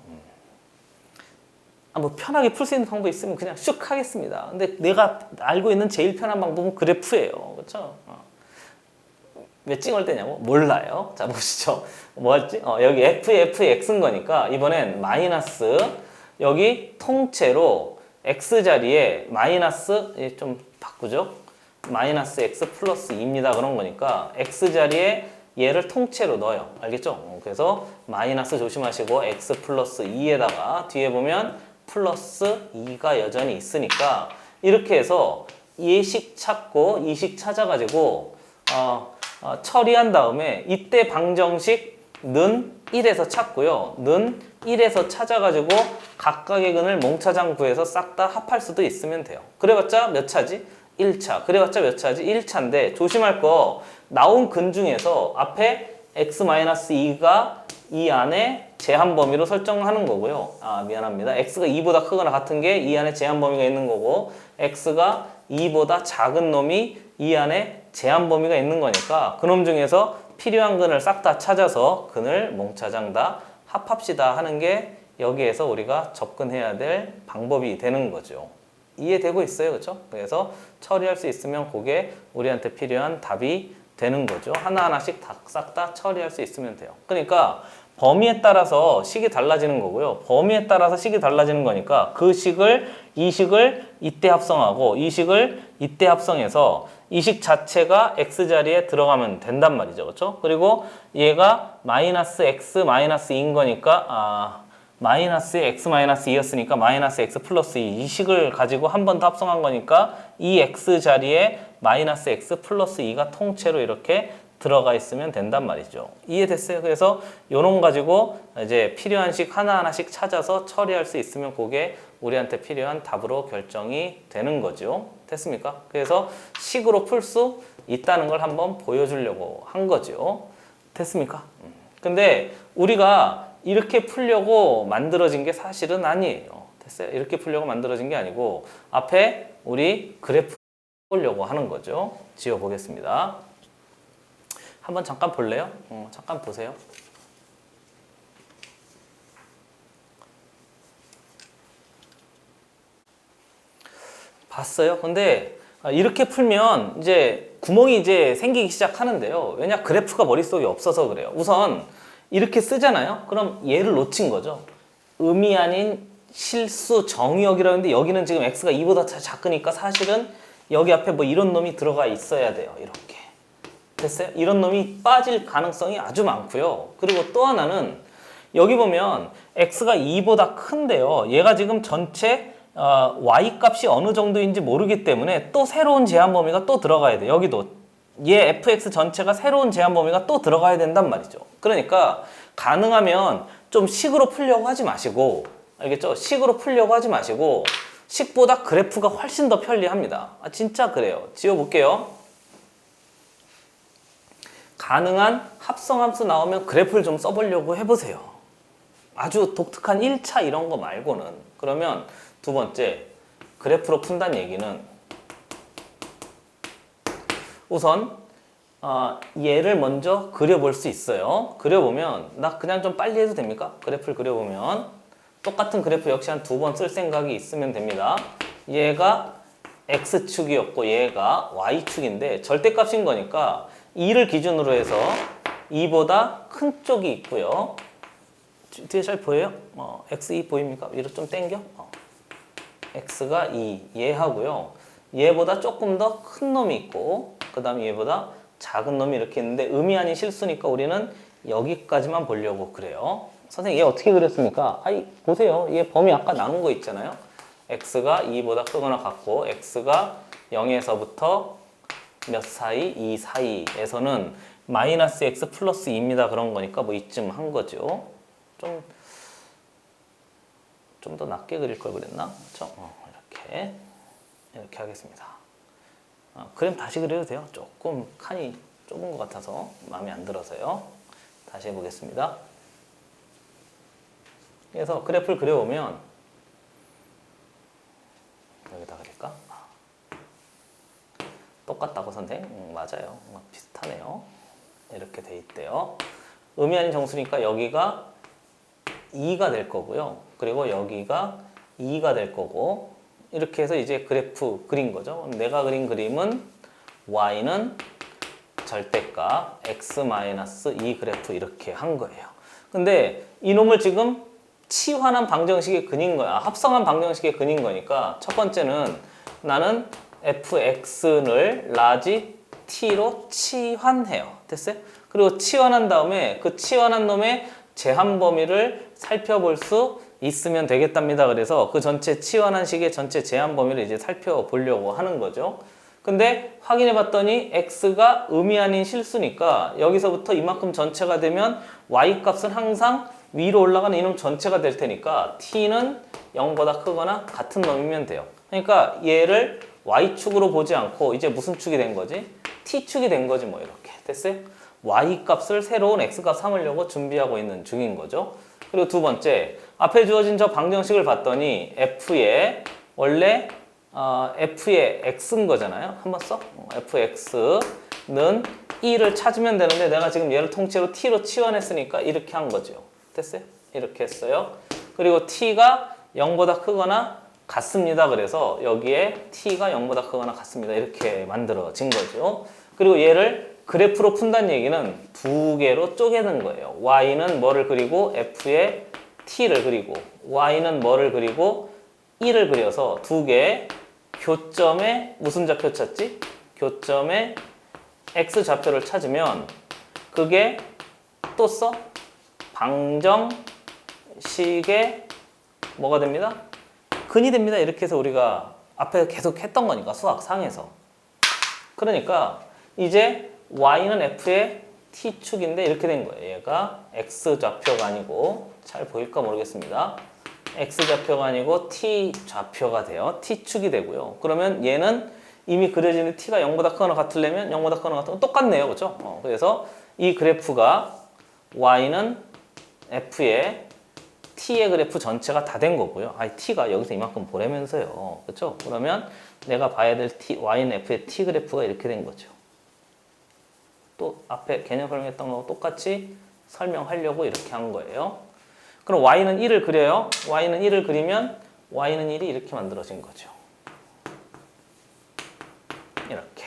뭐 편하게 풀 수 있는 방법이 있으면 그냥 슉 하겠습니다. 근데 내가 알고 있는 제일 편한 방법은 그래프예요. 그렇죠? 왜 찍을 때냐고? 몰라요. 자, 보시죠. 뭐 할지? 여기 fx인 거니까 이번엔 마이너스 여기 통째로 x자리에 마이너스 좀 바꾸죠. 마이너스 x 플러스 2입니다. 그런 거니까 x자리에 얘를 통째로 넣어요. 알겠죠? 그래서 마이너스 조심하시고 x 플러스 2에다가 뒤에 보면 플러스 2가 여전히 있으니까 이렇게 해서 얘식 찾고 이식 찾아가지고 처리한 다음에 이때 방정식 는 1에서 찾고요. 는 1에서 찾아가지고 각각의 근을 몽차장 구해서 싹 다 합할 수도 있으면 돼요. 그래봤자 몇 차지? 1차. 그래봤자 몇 차지? 1차인데 조심할 거 나온 근 중에서 앞에 x-2가 이 안에 제한 범위로 설정하는 거고요. 미안합니다. x가 2보다 크거나 같은 게 이 안에 제한 범위가 있는 거고 x가 2보다 작은 놈이 이 안에 제한 범위가 있는 거니까 그놈 중에서 필요한 근을 싹 다 찾아서 근을 몽차장 다 합합시다 하는 게 여기에서 우리가 접근해야 될 방법이 되는 거죠. 이해되고 있어요, 그렇죠? 그래서 처리할 수 있으면 그게 우리한테 필요한 답이 되는 거죠. 하나하나씩 싹 다 처리할 수 있으면 돼요. 그러니까 범위에 따라서 식이 달라지는 거고요. 범위에 따라서 식이 달라지는 거니까 그 식을 이 식을 이때 합성하고 이 식을 이때 합성해서 이 식 자체가 x자리에 들어가면 된단 말이죠. 그렇죠? 그리고 얘가 마이너스 x 마이너스 2인 거니까 마이너스 x 마이너스 2였으니까 마이너스 x 플러스 2 이 식을 가지고 한 번 더 합성한 거니까 이 x자리에 마이너스 x 플러스 2가 통째로 이렇게 들어가 있으면 된단 말이죠. 이해됐어요? 그래서 요놈 가지고 이제 필요한 식 하나하나씩 찾아서 처리할 수 있으면 그게 우리한테 필요한 답으로 결정이 되는 거죠. 됐습니까? 그래서 식으로 풀 수 있다는 걸 한번 보여주려고 한 거죠. 됐습니까? 근데 우리가 이렇게 풀려고 만들어진 게 사실은 아니에요. 됐어요? 이렇게 풀려고 만들어진 게 아니고 앞에 우리 그래프 보려고 하는 거죠. 지워보겠습니다. 한번 잠깐 볼래요? 잠깐 보세요. 봤어요? 근데 이렇게 풀면 이제 구멍이 이제 생기기 시작하는데요. 왜냐? 그래프가 머릿속에 없어서 그래요. 우선 이렇게 쓰잖아요. 그럼 얘를 놓친 거죠. 의미 아닌 실수 정의역이라고 하는데 여기는 지금 x가 2보다 작으니까 사실은 여기 앞에 뭐 이런 놈이 들어가 있어야 돼요. 이렇게. 됐어요? 이런 놈이 빠질 가능성이 아주 많고요. 그리고 또 하나는 여기 보면 x가 2보다 큰데요. 얘가 지금 전체 y 값이 어느 정도인지 모르기 때문에 또 새로운 제한 범위가 또 들어가야 돼요. 여기도 얘 fx 전체가 새로운 제한 범위가 또 들어가야 된단 말이죠. 그러니까 가능하면 좀 식으로 풀려고 하지 마시고, 알겠죠? 식으로 풀려고 하지 마시고 식보다 그래프가 훨씬 더 편리합니다. 진짜 그래요. 지워볼게요. 가능한 합성함수 나오면 그래프를 좀 써보려고 해보세요. 아주 독특한 1차 이런 거 말고는. 그러면 두 번째, 그래프로 푼다는 얘기는 우선 얘를 먼저 그려볼 수 있어요. 그려보면 나 그냥 좀 빨리 해도 됩니까? 그래프를 그려보면 똑같은 그래프 역시 한 2번 쓸 생각이 있으면 됩니다. 얘가 X축이었고 얘가 Y축인데 절대값인 거니까 2를 기준으로 해서 2보다 큰 쪽이 있고요. 뒤에 잘 보여요? X2 보입니까? 위로 좀 당겨? X가 2, 얘하고요. 얘보다 조금 더 큰 놈이 있고 그 다음에 얘보다 작은 놈이 이렇게 있는데 의미 아닌 실수니까 우리는 여기까지만 보려고 그래요. 선생님 얘 어떻게 그렸습니까? 보세요. 얘 범위 아까 나눈 거 있잖아요. X가 2보다 크거나 같고 X가 0에서부터 몇 사이? 2 사이에서는 마이너스 X 플러스 2입니다. 그런 거니까 뭐 이쯤 한 거죠. 좀 더 낮게 그릴 걸 그랬나? 그렇죠? 이렇게 하겠습니다. 그림 다시 그려도 돼요. 조금 칸이 좁은 것 같아서 마음에 안 들어서요. 다시 해보겠습니다. 그래서 그래프를 그려보면 여기다 그릴까? 똑같다고 선생? 맞아요. 비슷하네요. 이렇게 돼 있대요. 의미 아닌 정수니까 여기가 2가 될 거고요. 그리고 여기가 2가 될 거고 이렇게 해서 이제 그래프 그린 거죠. 내가 그린 그림은 y는 절대값 x-2 그래프 이렇게 한 거예요. 근데 이놈을 지금 치환한 방정식에 그린 거야. 합성한 방정식에 그린 거니까 첫 번째는 나는 fx를 라지 t로 치환해요. 됐어요? 그리고 치환한 다음에 그 치환한 놈의 제한 범위를 살펴볼 수 있으면 되겠답니다. 그래서 그 전체 치환한 식의 전체 제한 범위를 이제 살펴보려고 하는 거죠. 근데 확인해 봤더니 x가 의미 아닌 실수니까 여기서부터 이만큼 전체가 되면 y 값은 항상 위로 올라가는 이놈 전체가 될 테니까 t는 0보다 크거나 같은 놈이면 돼요. 그러니까 얘를 y축으로 보지 않고 이제 무슨 축이 된 거지? t축이 된 거지 뭐 이렇게. 됐어요? y 값을 새로운 x 값 삼으려고 준비하고 있는 중인 거죠. 그리고 두 번째, 앞에 주어진 저 방정식을 봤더니 f의 원래 f의 x인 거잖아요. 한번 써? fx는 1을 찾으면 되는데 내가 지금 얘를 통째로 t로 치환했으니까 이렇게 한 거죠. 됐어요? 이렇게 했어요. 그리고 t가 0보다 크거나 같습니다. 그래서 여기에 t가 0보다 크거나 같습니다. 이렇게 만들어진 거죠. 그리고 얘를 그래프로 푼다는 얘기는 두 개로 쪼개는 거예요. y는 뭐를 그리고 f의 t를 그리고 y는 뭐를 그리고 1을 그려서 두 개 교점에 무슨 좌표 찾지? 교점에 x 좌표를 찾으면 그게 또 써? 방정식의 뭐가 됩니다? 근이 됩니다. 이렇게 해서 우리가 앞에 계속 했던 거니까 수학상에서. 그러니까 이제 y는 f의 t축인데 이렇게 된 거예요. 얘가 x좌표가 아니고 잘 보일까 모르겠습니다. x좌표가 아니고 t좌표가 돼요. t축이 되고요. 그러면 얘는 이미 그려지는 t가 0보다 크거나 같으려면 0보다 크거나 같으면 똑같네요. 그렇죠? 그래서 이 그래프가 y는 f의 t의 그래프 전체가 다 된 거고요. t가 여기서 이만큼 보라면서요. 그렇죠? 그러면 내가 봐야 될 y는 f의 t 그래프가 이렇게 된 거죠. 또 앞에 개념 설명했던 거하고 똑같이 설명하려고 이렇게 한 거예요. 그럼 y는 1을 그려요. y는 1을 그리면 y는 1이 이렇게 만들어진 거죠. 이렇게.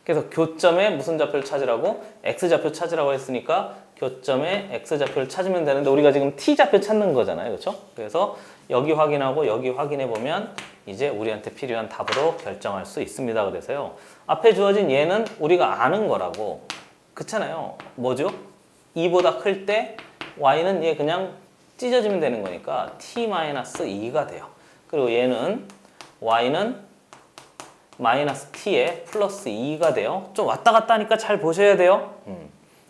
그래서 교점에 무슨 좌표를 찾으라고? x좌표 찾으라고 했으니까 교점에 x좌표를 찾으면 되는데 우리가 지금 t좌표 찾는 거잖아요. 그렇죠? 그래서 여기 확인하고 여기 확인해 보면 이제 우리한테 필요한 답으로 결정할 수 있습니다. 그래서요. 앞에 주어진 얘는 우리가 아는 거라고. 그렇잖아요. 뭐죠? 2보다 클 때 y는 얘 그냥 찢어지면 되는 거니까 t-2가 돼요. 그리고 얘는 y는 마이너스 t에 플러스 2가 돼요. 좀 왔다 갔다 하니까 잘 보셔야 돼요.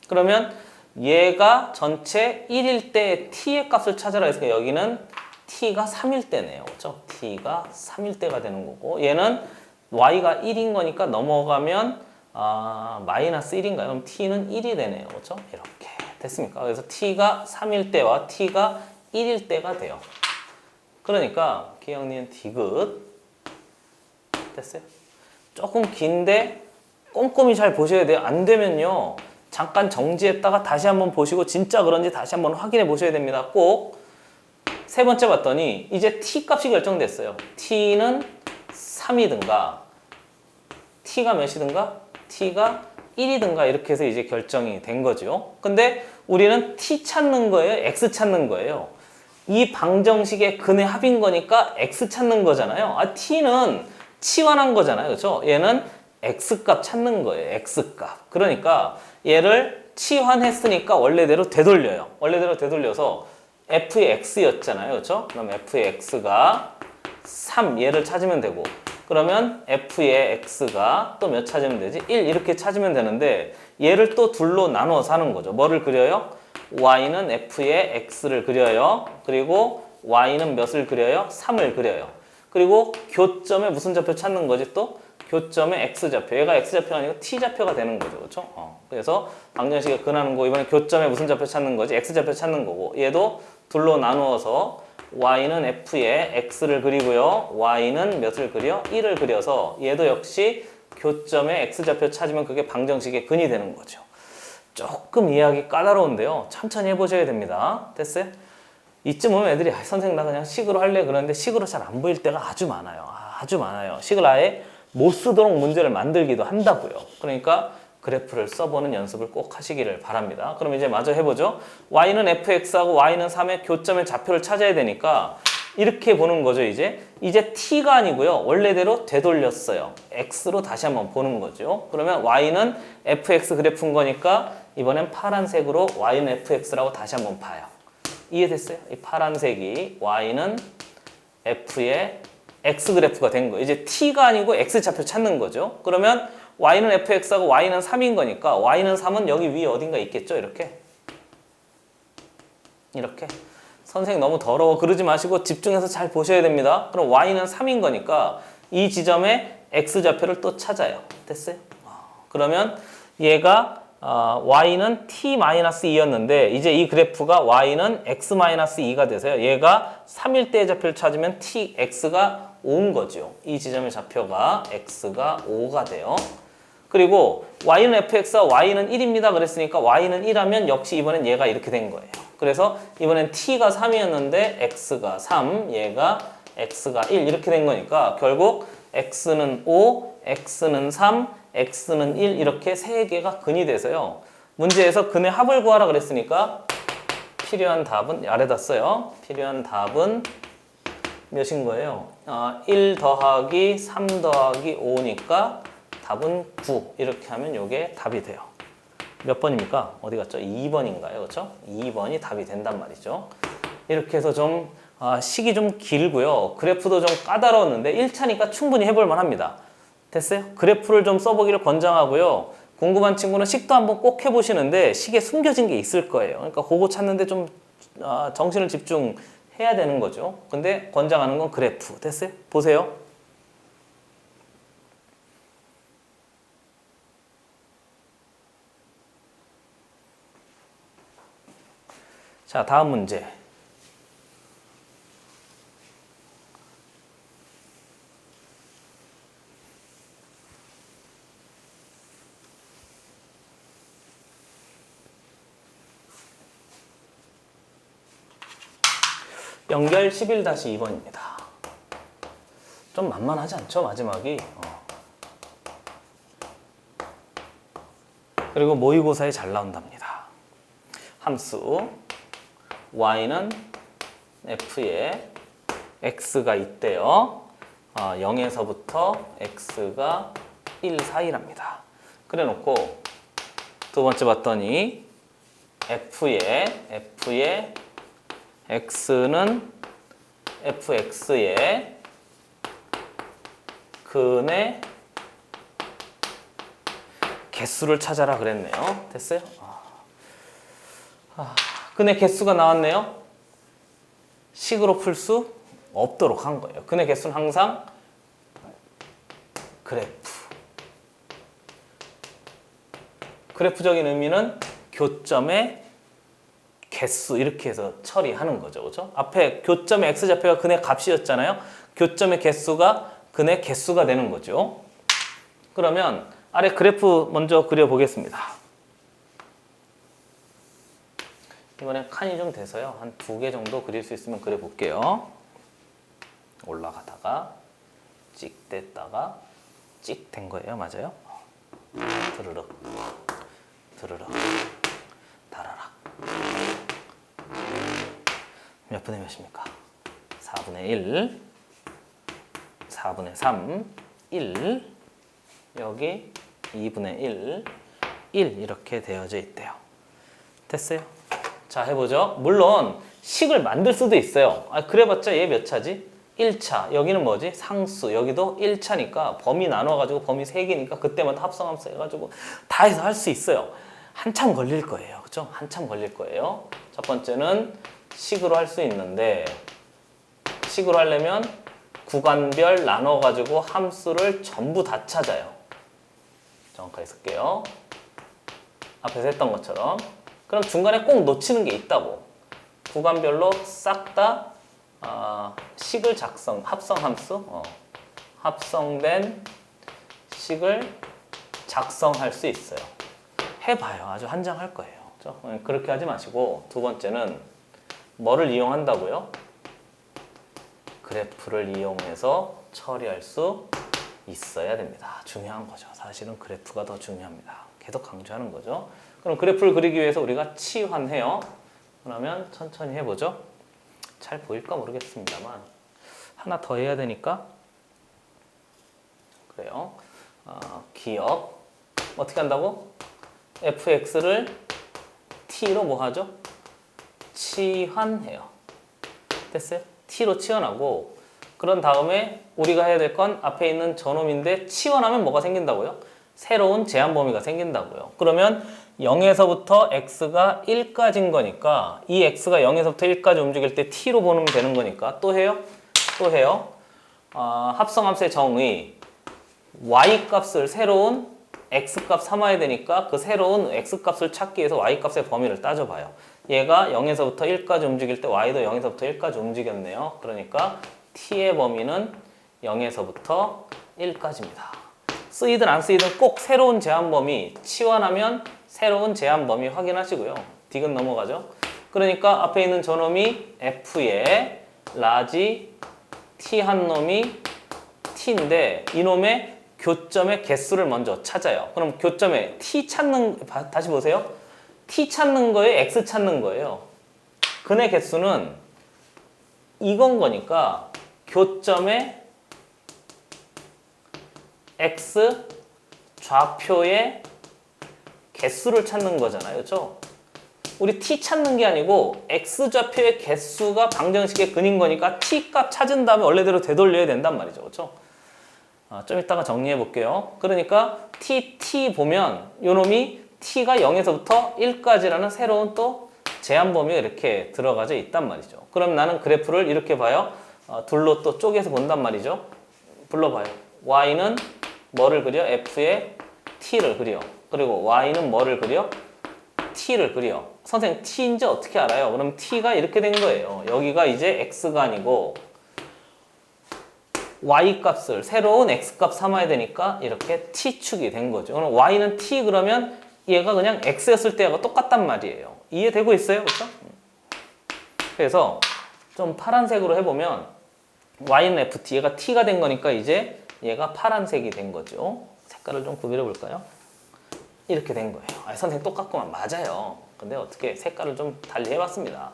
그러면 얘가 전체 1일 때 t의 값을 찾으라 해서 여기는 t가 3일 때네요. 그렇죠? t가 3일 때가 되는 거고 얘는 y가 1인 거니까 넘어가면 마이너스 1인가요? 그럼 t는 1이 되네요. 그렇죠? 이렇게 됐습니까? 그래서 t가 3일 때와 t가 1일 때가 돼요. 그러니까 기억니은 디귿 됐어요? 조금 긴데 꼼꼼히 잘 보셔야 돼요. 안 되면요. 잠깐 정지했다가 다시 한번 보시고 진짜 그런지 다시 한번 확인해 보셔야 됩니다. 꼭 세 번째 봤더니 이제 t 값이 결정됐어요. t는 3이든가 t가 몇이든가 t가 1이든가 이렇게 해서 이제 결정이 된 거죠. 근데 우리는 t 찾는 거예요? x 찾는 거예요? 이 방정식의 근의 합인 거니까 x 찾는 거잖아요. t는 치환한 거잖아요. 그렇죠? 얘는 x값 찾는 거예요. x값. 그러니까 얘를 치환했으니까 원래대로 되돌려요. 원래대로 되돌려서 f의 x였잖아요. 그렇죠? 그럼 f의 x가 3 얘를 찾으면 되고 그러면 f의 x가 또 몇 찾으면 되지? 1 이렇게 찾으면 되는데 얘를 또 둘로 나누어서 하는 거죠. 뭐를 그려요? y는 f의 x를 그려요. 그리고 y는 몇을 그려요? 3을 그려요. 그리고 교점에 무슨 좌표 찾는 거지 또? 교점에 x좌표. 얘가 x좌표가 아니고 t좌표가 되는 거죠. 그렇죠? 그래서 방정식에 근하는 거 이번에 교점에 무슨 좌표 찾는 거지? x좌표 찾는 거고 얘도 둘로 나누어서 y는 f의 x를 그리고요. y는 몇을 그려? 1을 그려서 얘도 역시 교점에 x좌표 찾으면 그게 방정식의 근이 되는 거죠. 조금 이해하기 까다로운데요. 천천히 해보셔야 됩니다. 됐어요? 이쯤 오면 애들이 선생님 나 그냥 식으로 할래 그러는데 식으로 잘 안 보일 때가 아주 많아요. 아주 많아요. 식을 아예 못 쓰도록 문제를 만들기도 한다고요. 그러니까 그래프를 써보는 연습을 꼭 하시기를 바랍니다. 그럼 이제 마저 해보죠. y는 fx하고 y는 3의 교점의 좌표를 찾아야 되니까 이렇게 보는 거죠. 이제 t가 아니고요. 원래대로 되돌렸어요. x로 다시 한번 보는 거죠. 그러면 y는 fx 그래프인 거니까 이번엔 파란색으로 y는 fx라고 다시 한번 봐요. 이해됐어요? 이 파란색이 y는 f의 x 그래프가 된 거예요. 이제 t가 아니고 x 좌표 찾는 거죠. 그러면 y는 fx하고 y는 3인 거니까 y는 3은 여기 위에 어딘가 있겠죠? 이렇게. 선생님 너무 더러워 그러지 마시고 집중해서 잘 보셔야 됩니다. 그럼 y는 3인 거니까 이 지점에 x좌표를 또 찾아요. 됐어요? 그러면 얘가 y는 t-2였는데 이제 이 그래프가 y는 x-2가 돼서요. 얘가 3일 때의 좌표를 찾으면 x가 5인 거죠. 이 지점의 좌표가 x가 5가 돼요. 그리고 y는 fx와 y는 1입니다. 그랬으니까 y는 1하면 역시 이번엔 얘가 이렇게 된 거예요. 그래서 이번엔 t가 3이었는데 x가 3, 얘가 x가 1 이렇게 된 거니까 결국 x는 5, x는 3, x는 1 이렇게 세 개가 근이 돼서요. 문제에서 근의 합을 구하라 그랬으니까 필요한 답은 아래다 써요. 필요한 답은 몇인 거예요? 1 더하기 3 더하기 5니까 답은 9 이렇게 하면 이게 답이 돼요. 몇 번입니까? 어디 갔죠? 2번인가요? 그렇죠? 2번이 답이 된단 말이죠. 이렇게 해서 좀 식이 좀 길고요. 그래프도 좀 까다로웠는데 1차니까 충분히 해볼 만합니다. 됐어요? 그래프를 좀 써보기를 권장하고요. 궁금한 친구는 식도 한번 꼭 해보시는데 식에 숨겨진 게 있을 거예요. 그러니까 그거 찾는데 좀 정신을 집중해야 되는 거죠. 근데 권장하는 건 그래프. 됐어요? 보세요. 자, 다음 문제. 연결 11-2번입니다. 좀 만만하지 않죠? 마지막이. 그리고 모의고사에 잘 나온답니다. 함수 y는 f에 x가 있대요. 0에서부터 x가 1 사이랍니다. 그래 놓고 두 번째 봤더니 f의 x는 fx의 근의 개수를 찾아라 그랬네요. 됐어요? 근의 개수가 나왔네요. 식으로 풀 수 없도록 한 거예요. 근의 개수는 항상 그래프적인 의미는 교점의 개수 이렇게 해서 처리하는 거죠. 그렇죠? 앞에 교점의 x좌표가 근의 값이었잖아요. 교점의 개수가 근의 개수가 되는 거죠. 그러면 아래 그래프 먼저 그려보겠습니다. 이번에 칸이 좀 돼서요. 한 2개 정도 그릴 수 있으면 그려볼게요. 올라가다가 찍 뗐다가 찍 된 거예요. 맞아요? 드르륵 드르륵 다라락. 몇 분의 몇입니까? 4분의 1 4분의 3 1 여기 2분의 1 1 이렇게 되어져 있대요. 됐어요? 자, 해보죠. 물론 식을 만들 수도 있어요. 그래봤자 얘 몇 차지? 1차. 여기는 뭐지? 상수. 여기도 1차니까 범위 나눠가지고 범위 3개니까 그때마다 합성함수 해가지고 다 해서 할 수 있어요. 한참 걸릴 거예요. 그죠? 한참 걸릴 거예요. 첫 번째는 식으로 할 수 있는데 식으로 하려면 구간별 나눠가지고 함수를 전부 다 찾아요. 정확하게 쓸게요. 앞에서 했던 것처럼. 그럼 중간에 꼭 놓치는 게 있다고. 구간별로 싹 다 식을 합성함수, 합성된 식을 작성할 수 있어요. 해봐요. 아주 환장할 거예요. 그렇죠? 그렇게 하지 마시고 두 번째는 뭐를 이용한다고요? 그래프를 이용해서 처리할 수 있어야 됩니다. 중요한 거죠. 사실은 그래프가 더 중요합니다. 계속 강조하는 거죠. 그럼 그래프를 그리기 위해서 우리가 치환해요. 그러면 천천히 해보죠. 잘 보일까 모르겠습니다만 하나 더 해야 되니까 그래요. 기억 어떻게 한다고? fx를 t로 뭐 하죠? 치환해요. 됐어요? t로 치환하고 그런 다음에 우리가 해야 될 건 앞에 있는 저놈인데 치환하면 뭐가 생긴다고요? 새로운 제한 범위가 생긴다고요. 그러면 0에서부터 x가 1까지인 거니까 이 x가 0에서부터 1까지 움직일 때 t로 보면 되는 거니까 또 해요? 또 해요. 합성함수의 정의 y 값을 새로운 x 값 삼아야 되니까 그 새로운 x 값을 찾기 위해서 y 값의 범위를 따져봐요. 얘가 0에서부터 1까지 움직일 때 y도 0에서부터 1까지 움직였네요. 그러니까 t의 범위는 0에서부터 1까지입니다. 쓰이든 안 쓰이든 꼭 새로운 제한 범위 치환하면 새로운 제한 범위 확인하시고요. 디귿 넘어가죠. 그러니까 앞에 있는 저놈이 f의 라지 t 한 놈이 t인데 이놈의 교점의 개수를 먼저 찾아요. 그럼 교점에 t 찾는 다시 보세요. t 찾는 거예요? x 찾는 거예요? 근의 개수는 이건 거니까 교점의 x 좌표의 개수를 찾는 거잖아요. 그렇죠? 우리 t 찾는 게 아니고 x 좌표의 개수가 방정식의 근인 거니까 t 값 찾은 다음에 원래대로 되돌려야 된단 말이죠. 그렇죠? 좀 이따가 정리해 볼게요. 그러니까 t 보면 요놈이 t가 0에서부터 1까지라는 새로운 또 제한 범위가 이렇게 들어가져 있단 말이죠. 그럼 나는 그래프를 이렇게 봐요. 둘로 또 쪼개서 본단 말이죠. 불러봐요. y는 뭐를 그려? f의 t를 그려. 그리고 y는 뭐를 그려? t를 그려. 선생님 t인지 어떻게 알아요? 그럼 t가 이렇게 된 거예요. 여기가 이제 x가 아니고 y 값을 새로운 x 값 삼아야 되니까 이렇게 t축이 된 거죠. 그럼 y는 t 그러면 얘가 그냥 x였을 때하고 똑같단 말이에요. 이해되고 있어요? 그렇죠? 그래서 좀 파란색으로 해보면 y는 ft, 얘가 t가 된 거니까 이제 얘가 파란색이 된 거죠. 색깔을 좀 구별해 볼까요? 이렇게 된 거예요. 선생님 똑같구만. 맞아요. 근데 어떻게 색깔을 좀 달리 해봤습니다.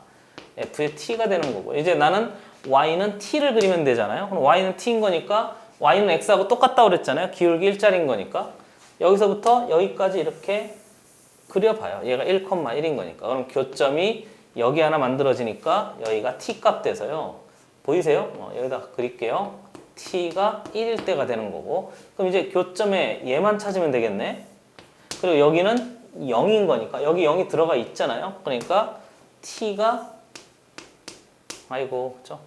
f의 t가 되는 거고, 이제 나는 y는 t를 그리면 되잖아요. 그럼 y는 t인 거니까 y는 x하고 똑같다고 그랬잖아요. 기울기 일자리인 거니까 여기서부터 여기까지 이렇게 그려봐요. 얘가 1,1인 거니까. 그럼 교점이 여기 하나 만들어지니까 여기가 t 값 돼서요. 보이세요? 여기다 그릴게요. t가 1일 때가 되는 거고, 그럼 이제 교점에 얘만 찾으면 되겠네. 그리고 여기는 0인 거니까 여기 0이 들어가 있잖아요. 그러니까 t가 그죠?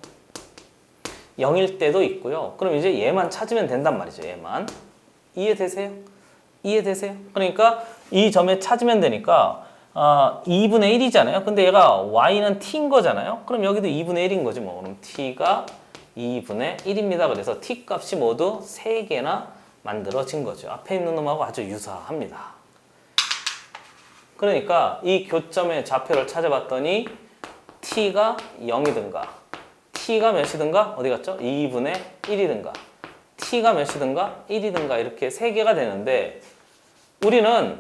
0일 때도 있고요. 그럼 이제 얘만 찾으면 된단 말이죠. 얘만. 이해되세요? 이해되세요? 그러니까 이 점에 찾으면 되니까 2분의 1이잖아요. 근데 얘가 y는 t인 거잖아요. 그럼 여기도 2분의 1인 거지 뭐. 그럼 t가 2분의 1입니다. 그래서 t 값이 모두 3개나 만들어진 거죠. 앞에 있는 놈하고 아주 유사합니다. 그러니까 이 교점의 좌표를 찾아봤더니 t가 0이든가 t가 몇이든가 어디 갔죠? 2분의 1이든가 t가 몇이든가 1이든가 이렇게 3개가 되는데, 우리는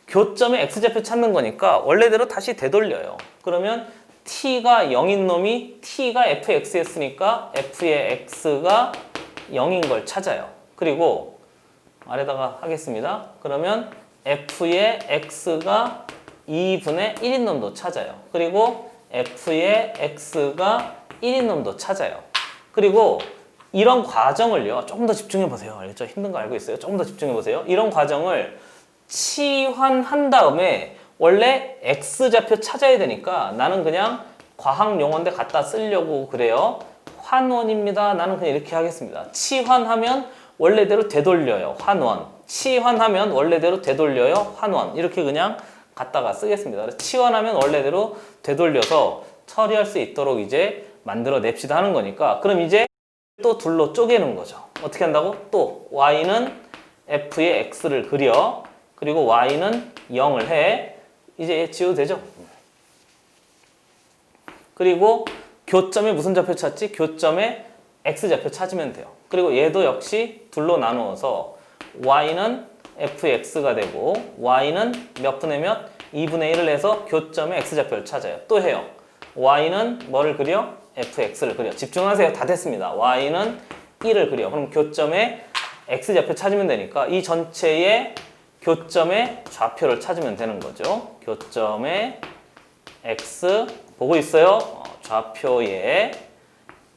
교점의 x좌표 찾는 거니까 원래대로 다시 되돌려요. 그러면 t가 0인 놈이 t가 fx였으니까 f의 x가 0인 걸 찾아요. 그리고 아래다가 하겠습니다. 그러면 f의 x가 2분의 1인 놈도 찾아요. 그리고 f의 x가 1인 놈도 찾아요. 그리고 이런 과정을요, 조금 더 집중해 보세요. 알겠죠? 힘든 거 알고 있어요. 조금 더 집중해 보세요. 이런 과정을 치환한 다음에 원래 x좌표 찾아야 되니까 나는 그냥 과학 용어인데 갖다 쓰려고 그래요. 환원입니다. 나는 그냥 이렇게 하겠습니다. 치환하면 원래대로 되돌려요. 환원. 치환하면 원래대로 되돌려요. 환원. 이렇게 그냥 갖다가 쓰겠습니다. 그래서 치환하면 원래대로 되돌려서 처리할 수 있도록 이제 만들어 냅시다 하는 거니까, 그럼 이제 또 둘로 쪼개는 거죠. 어떻게 한다고? 또 y는 f의 x를 그려. 그리고 y는 0을 해. 이제 지워도 되죠? 그리고 교점에 무슨 좌표 찾지? 교점에 x좌표 찾으면 돼요. 그리고 얘도 역시 둘로 나누어서 y는 fx가 되고 y는 몇 분의 몇? 2분의 1을 해서 교점의 x좌표를 찾아요. 또 해요. y는 뭐를 그려? fx를 그려. 집중하세요. 다 됐습니다. y는 1을 그려. 그럼 교점의 x좌표 찾으면 되니까 이 전체의 교점의 좌표를 찾으면 되는 거죠. 교점의 x 보고 있어요? 좌표의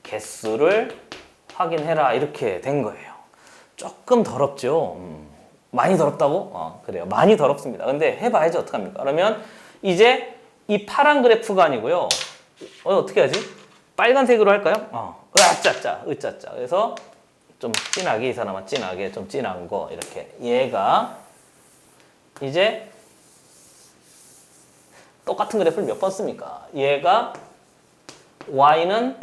개수를 확인해라. 이렇게 된 거예요. 조금 더럽죠? 많이 더럽다고? 그래요. 많이 더럽습니다. 근데 해봐야지 어떡합니까? 그러면 이제 이 파란 그래프가 아니고요. 어떻게 하지? 빨간색으로 할까요? 으짜짜, 으짜짜. 그래서 좀 진하게, 이 사람은 진하게, 좀 진한 거, 이렇게. 얘가 이제 똑같은 그래프를 몇 번 씁니까? 얘가 y는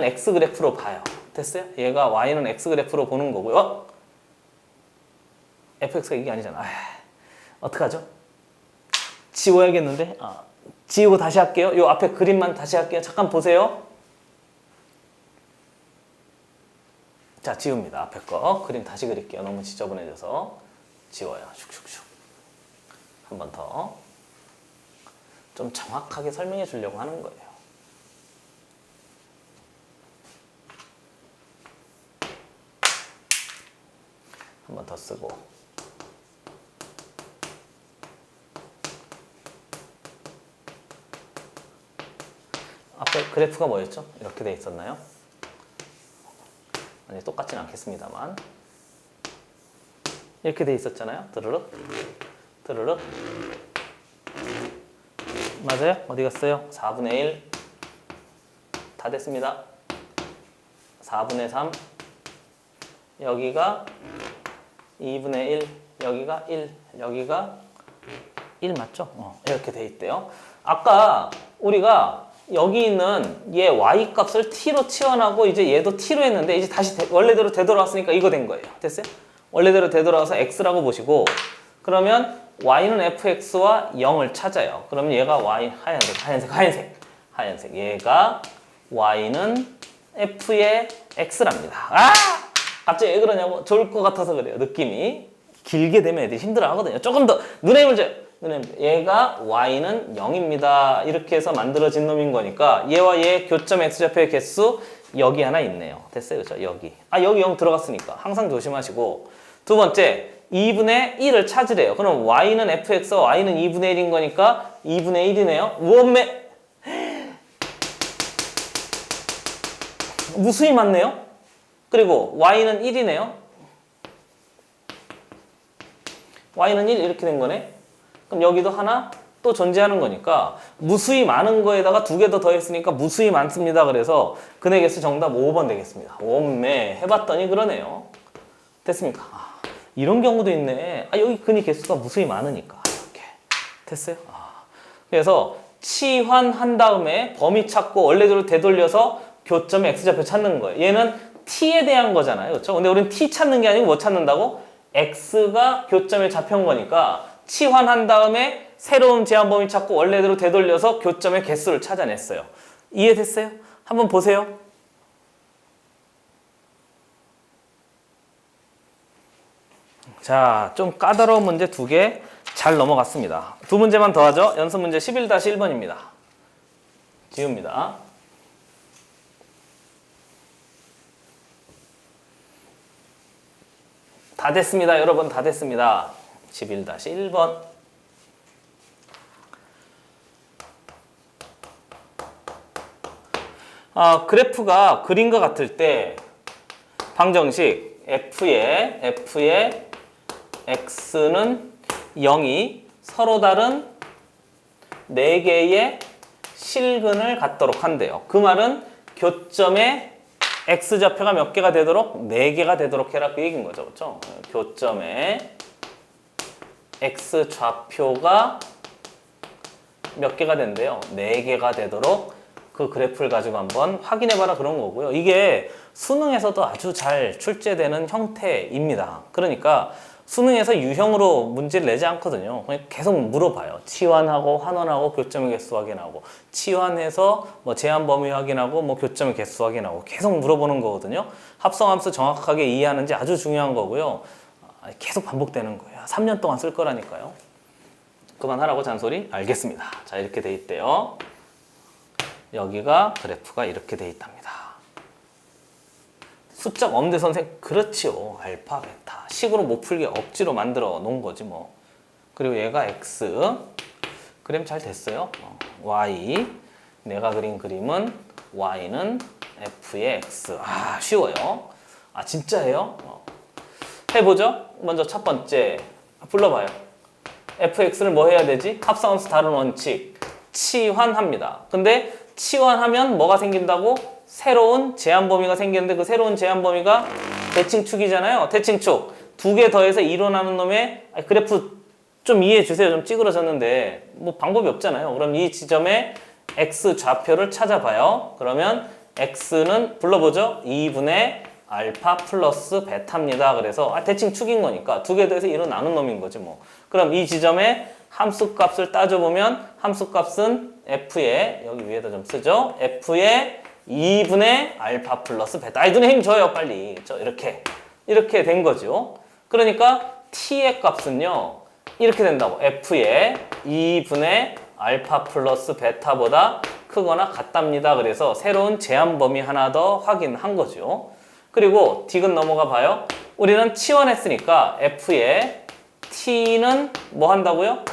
x 그래프로 봐요. 됐어요? 얘가 y는 x 그래프로 보는 거고요. fx가 이게 아니잖아. 어떡하죠? 지워야겠는데? 지우고 다시 할게요. 요 앞에 그림만 다시 할게요. 잠깐 보세요. 자, 지웁니다. 앞에 거. 그림 다시 그릴게요. 너무 지저분해져서. 지워요. 슉슉슉. 한 번 더. 좀 정확하게 설명해 주려고 하는 거예요. 한 번 더 쓰고. 앞에 그래프가 뭐였죠? 이렇게 돼 있었나요? 아니, 똑같진 않겠습니다만 이렇게 돼 있었잖아요. 드르륵 드르륵. 맞아요? 어디 갔어요? 4분의 1 다 됐습니다. 4분의 3 여기가 2분의 1 여기가 1 여기가 1 맞죠? 이렇게 돼 있대요. 아까 우리가 여기 있는 얘 y 값을 t로 치환하고 이제 얘도 t로 했는데 이제 다시 원래대로 되돌아왔으니까 이거 된 거예요. 됐어요? 원래대로 되돌아와서 x라고 보시고, 그러면 y는 fx와 0을 찾아요. 그러면 얘가 y 하얀색 하얀색. 얘가 y는 f의 x랍니다. 아! 갑자기 왜 그러냐고? 좋을 것 같아서 그래요. 느낌이. 길게 되면 애들이 힘들어 하거든요. 조금 더 눈에 힘을 줘요. 눈에 힘을 줘요. 얘가 y는 0입니다. 이렇게 해서 만들어진 놈인 거니까 얘와 얘 교점 x좌표의 개수 여기 하나 있네요. 됐어요? 그죠? 여기. 아, 여기 0 들어갔으니까. 항상 조심하시고. 두 번째, 2분의 1을 찾으래요. 그럼 y는 fx와 y는 2분의 1인 거니까 2분의 1이네요. 원매 무수히 많네요. 그리고 y는 1이네요. y는 1 이렇게 된 거네. 그럼 여기도 하나 또 존재하는 거니까 무수히 많은 거에다가 두 개 더 더했으니까 무수히 많습니다. 그래서 근의 개수 정답 5번 되겠습니다. 원매 해봤더니 그러네요. 됐습니까? 아, 이런 경우도 있네. 아, 여기 근의 개수가 무수히 많으니까 이렇게 됐어요. 아, 그래서 치환한 다음에 범위 찾고 원래대로 되돌려서 교점의 x좌표 찾는 거예요. 얘는 t에 대한 거잖아요. 그렇죠? 근데 우리는 t 찾는 게 아니고 뭐 찾는다고? x가 교점의 좌표인 거니까 치환한 다음에 새로운 제한 범위 찾고 원래대로 되돌려서 교점의 개수를 찾아냈어요. 이해됐어요? 한번 보세요. 자, 좀 까다로운 문제 두 개 잘 넘어갔습니다. 두 문제만 더 하죠. 연습 문제 11-1번입니다. 지웁니다. 다 됐습니다. 여러분 다 됐습니다. 11-1번. 그래프가 그림과 같을 때 방정식 f의 x는 0이 서로 다른 4개의 실근을 갖도록 한대요. 그 말은 교점의 x좌표가 몇 개가 되도록? 4개가 되도록 해라 그 얘기인 거죠. 그렇죠? 교점의 x좌표가 몇 개가 된대요? 4개가 되도록 그 그래프를 가지고 한번 확인해봐라 그런 거고요. 이게 수능에서도 아주 잘 출제되는 형태입니다. 그러니까 수능에서 유형으로 문제를 내지 않거든요. 그냥 계속 물어봐요. 치환하고 환원하고 교점의 개수 확인하고 치환해서 뭐 제한 범위 확인하고 뭐 교점의 개수 확인하고 계속 물어보는 거거든요. 합성함수 정확하게 이해하는지 아주 중요한 거고요. 계속 반복되는 거예요. 3년 동안 쓸 거라니까요. 그만하라고 잔소리? 알겠습니다. 자, 이렇게 돼 있대요. 여기가 그래프가 이렇게 돼 있답니다. 숫자가 없는데 선생님, 그렇지요. 알파, 베타. 식으로 못 풀게 억지로 만들어 놓은 거지 뭐. 그리고 얘가 x. 그림 잘 됐어요. y. 내가 그린 그림은 y는 f의 x. 아, 쉬워요. 아, 진짜예요? 해보죠. 먼저 첫 번째 불러봐요. fx를 뭐 해야 되지? 합성함수 다른 원칙. 치환합니다. 근데 치환하면 뭐가 생긴다고? 새로운 제한 범위가 생기는데 그 새로운 제한 범위가 대칭축이잖아요. 대칭축. 2개 더해서 2로 나눈 놈의 그래프 좀 이해해 주세요. 좀 찌그러졌는데 뭐 방법이 없잖아요. 그럼 이 지점에 x 좌표를 찾아봐요. 그러면 x는 불러보죠. 2분의 알파 플러스 베타입니다. 그래서 대칭축인 거니까 2개 더해서 2로 나눈 놈인 거지 뭐. 그럼 이 지점에 함수값을 따져보면 함수값은 f의 여기 위에다 좀 쓰죠. f의 2분의 알파 플러스 베타. 아이, 눈에 힘 줘요, 빨리. 그렇죠? 이렇게 된 거죠. 그러니까 t의 값은요, 이렇게 된다고. f의 2분의 알파 플러스 베타보다 크거나 같답니다. 그래서 새로운 제한 범위 하나 더 확인한 거죠. 그리고 디귿 넘어가 봐요. 우리는 치환했으니까 f의 t는 뭐 한다고요?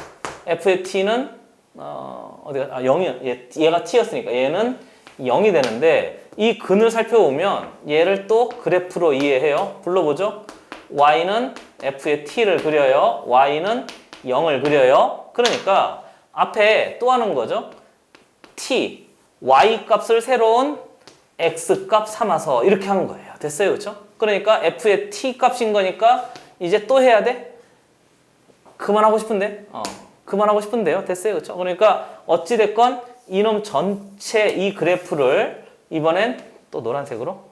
f의 t는 어디가 0이 얘가 t였으니까 얘는 0이 되는데 이 근을 살펴보면 얘를 또 그래프로 이해해요. 불러보죠. y는 f의 t를 그려요. y는 0을 그려요. 그러니까 앞에 또 하는 거죠. t, y 값을 새로운 x 값 삼아서 이렇게 한 거예요. 됐어요? 그렇죠? 그러니까 f의 t 값인 거니까 이제 또 해야 돼? 그만하고 싶은데? 그만하고 싶은데요. 됐어요? 그렇죠? 그러니까 어찌됐건 이놈 전체 이 그래프를 이번엔 또 노란색으로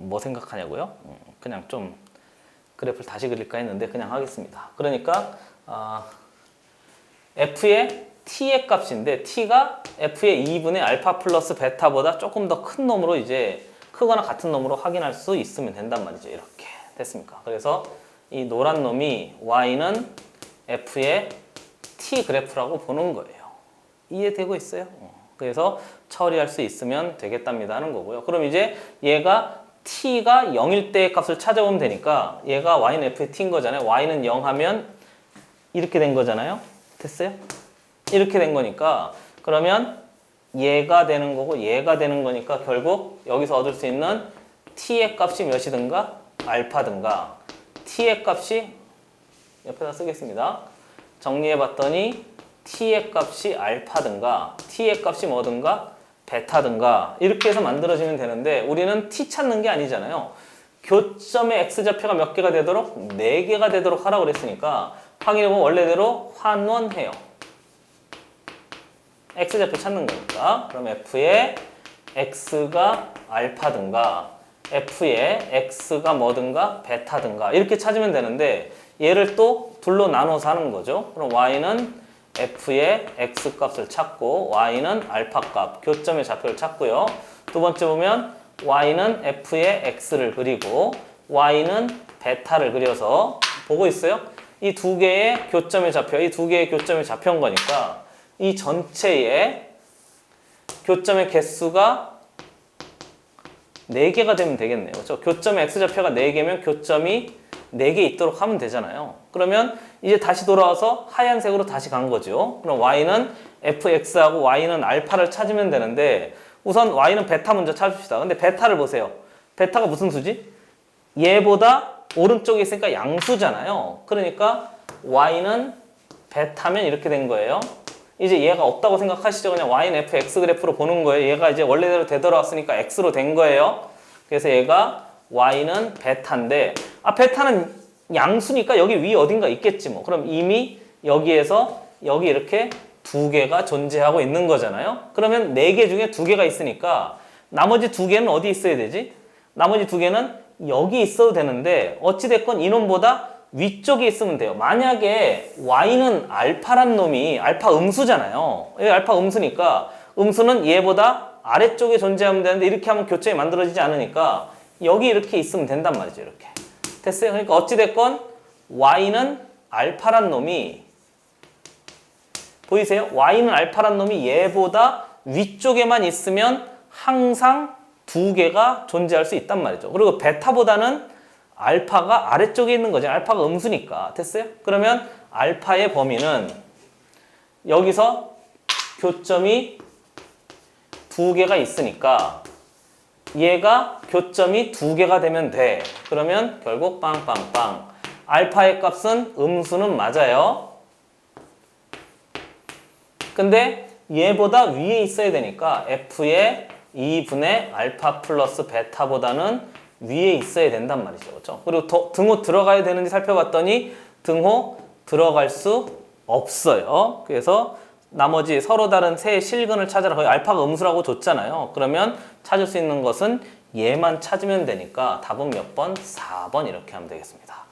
뭐 생각하냐고요? 그냥 좀 그래프를 다시 그릴까 했는데 그냥 하겠습니다. 그러니까 f의 t의 값인데 t가 f의 2분의 알파 플러스 베타보다 조금 더 큰 놈으로 이제 크거나 같은 놈으로 확인할 수 있으면 된단 말이죠. 이렇게 됐습니까? 그래서 이 노란 놈이 y는 f의 t 그래프라고 보는 거예요. 이해되고 있어요? 그래서 처리할 수 있으면 되겠답니다 하는 거고요. 그럼 이제 얘가 t가 0일 때의 값을 찾아오면 되니까 얘가 y는 f의 t인 거잖아요. y는 0 하면 이렇게 된 거잖아요. 됐어요? 이렇게 된 거니까 그러면 얘가 되는 거고 얘가 되는 거니까 결국 여기서 얻을 수 있는 t의 값이 몇이든가 알파든가 t의 값이 옆에다 쓰겠습니다. 정리해 봤더니 t의 값이 알파든가 t의 값이 뭐든가 베타든가 이렇게 해서 만들어지면 되는데 우리는 t 찾는 게 아니잖아요. 교점의 x좌표가 몇 개가 되도록? 4개가 되도록 하라고 그랬으니까 확인해보면 원래대로 환원해요. x좌표 찾는 거니까. 그럼 f의 x가 알파든가 f의 x가 뭐든가 베타든가 이렇게 찾으면 되는데 얘를 또 둘로 나눠서 하는 거죠. 그럼 y는 f의 x 값을 찾고 y는 알파 값, 교점의 좌표를 찾고요. 두 번째 보면 y는 f의 x를 그리고 y는 베타를 그려서 보고 있어요. 이 두 개의 교점의 좌표, 이 두 개의 교점의 좌표인 거니까 이 전체의 교점의 개수가 4개가 되면 되겠네요. 그렇죠? 교점의 x좌표가 4개면 교점이 4개 있도록 하면 되잖아요. 그러면 이제 다시 돌아와서 하얀색으로 다시 간 거죠. 그럼 y는 fx하고 y는 알파를 찾으면 되는데 우선 y는 베타 먼저 찾읍시다. 근데 베타를 보세요. 베타가 무슨 수지? 얘보다 오른쪽에 있으니까 양수잖아요. 그러니까 y는 베타면 이렇게 된 거예요. 이제 얘가 없다고 생각하시죠. 그냥 y는 fx 그래프로 보는 거예요. 얘가 이제 원래대로 되돌아왔으니까 x로 된 거예요. 그래서 얘가 y는 베타인데 베타는 양수니까 여기 위 어딘가 있겠지 뭐. 그럼 이미 여기에서 여기 이렇게 2개가 존재하고 있는 거잖아요. 그러면 4개 중에 2개가 있으니까 나머지 2개는 어디 있어야 되지? 나머지 2개는 여기 있어도 되는데 어찌됐건 이놈보다 위쪽에 있으면 돼요. 만약에 y는 알파란 놈이 알파 음수잖아요. 여기 알파 음수니까 음수는 얘보다 아래쪽에 존재하면 되는데 이렇게 하면 교점이 만들어지지 않으니까 여기 이렇게 있으면 된단 말이죠. 이렇게 됐어요. 그러니까 어찌됐건 y는 알파란 놈이 보이세요? y는 알파란 놈이 얘보다 위쪽에만 있으면 항상 2개가 존재할 수 있단 말이죠. 그리고 베타보다는 알파가 아래쪽에 있는 거죠. 알파가 음수니까. 됐어요? 그러면 알파의 범위는 여기서 교점이 2개가 있으니까 얘가 교점이 2개가 되면 돼. 그러면 결국 빵빵빵. 알파의 값은 음수는 맞아요. 근데 얘보다 위에 있어야 되니까 f의 2분의 알파 플러스 베타보다는 위에 있어야 된단 말이죠. 그렇죠? 그리고 등호 들어가야 되는지 살펴봤더니 등호 들어갈 수 없어요. 그래서 나머지 서로 다른 세 실근을 찾아라. 거기 알파가 음수라고 줬잖아요. 그러면 찾을 수 있는 것은 얘만 찾으면 되니까 답은 몇 번? 4번 이렇게 하면 되겠습니다.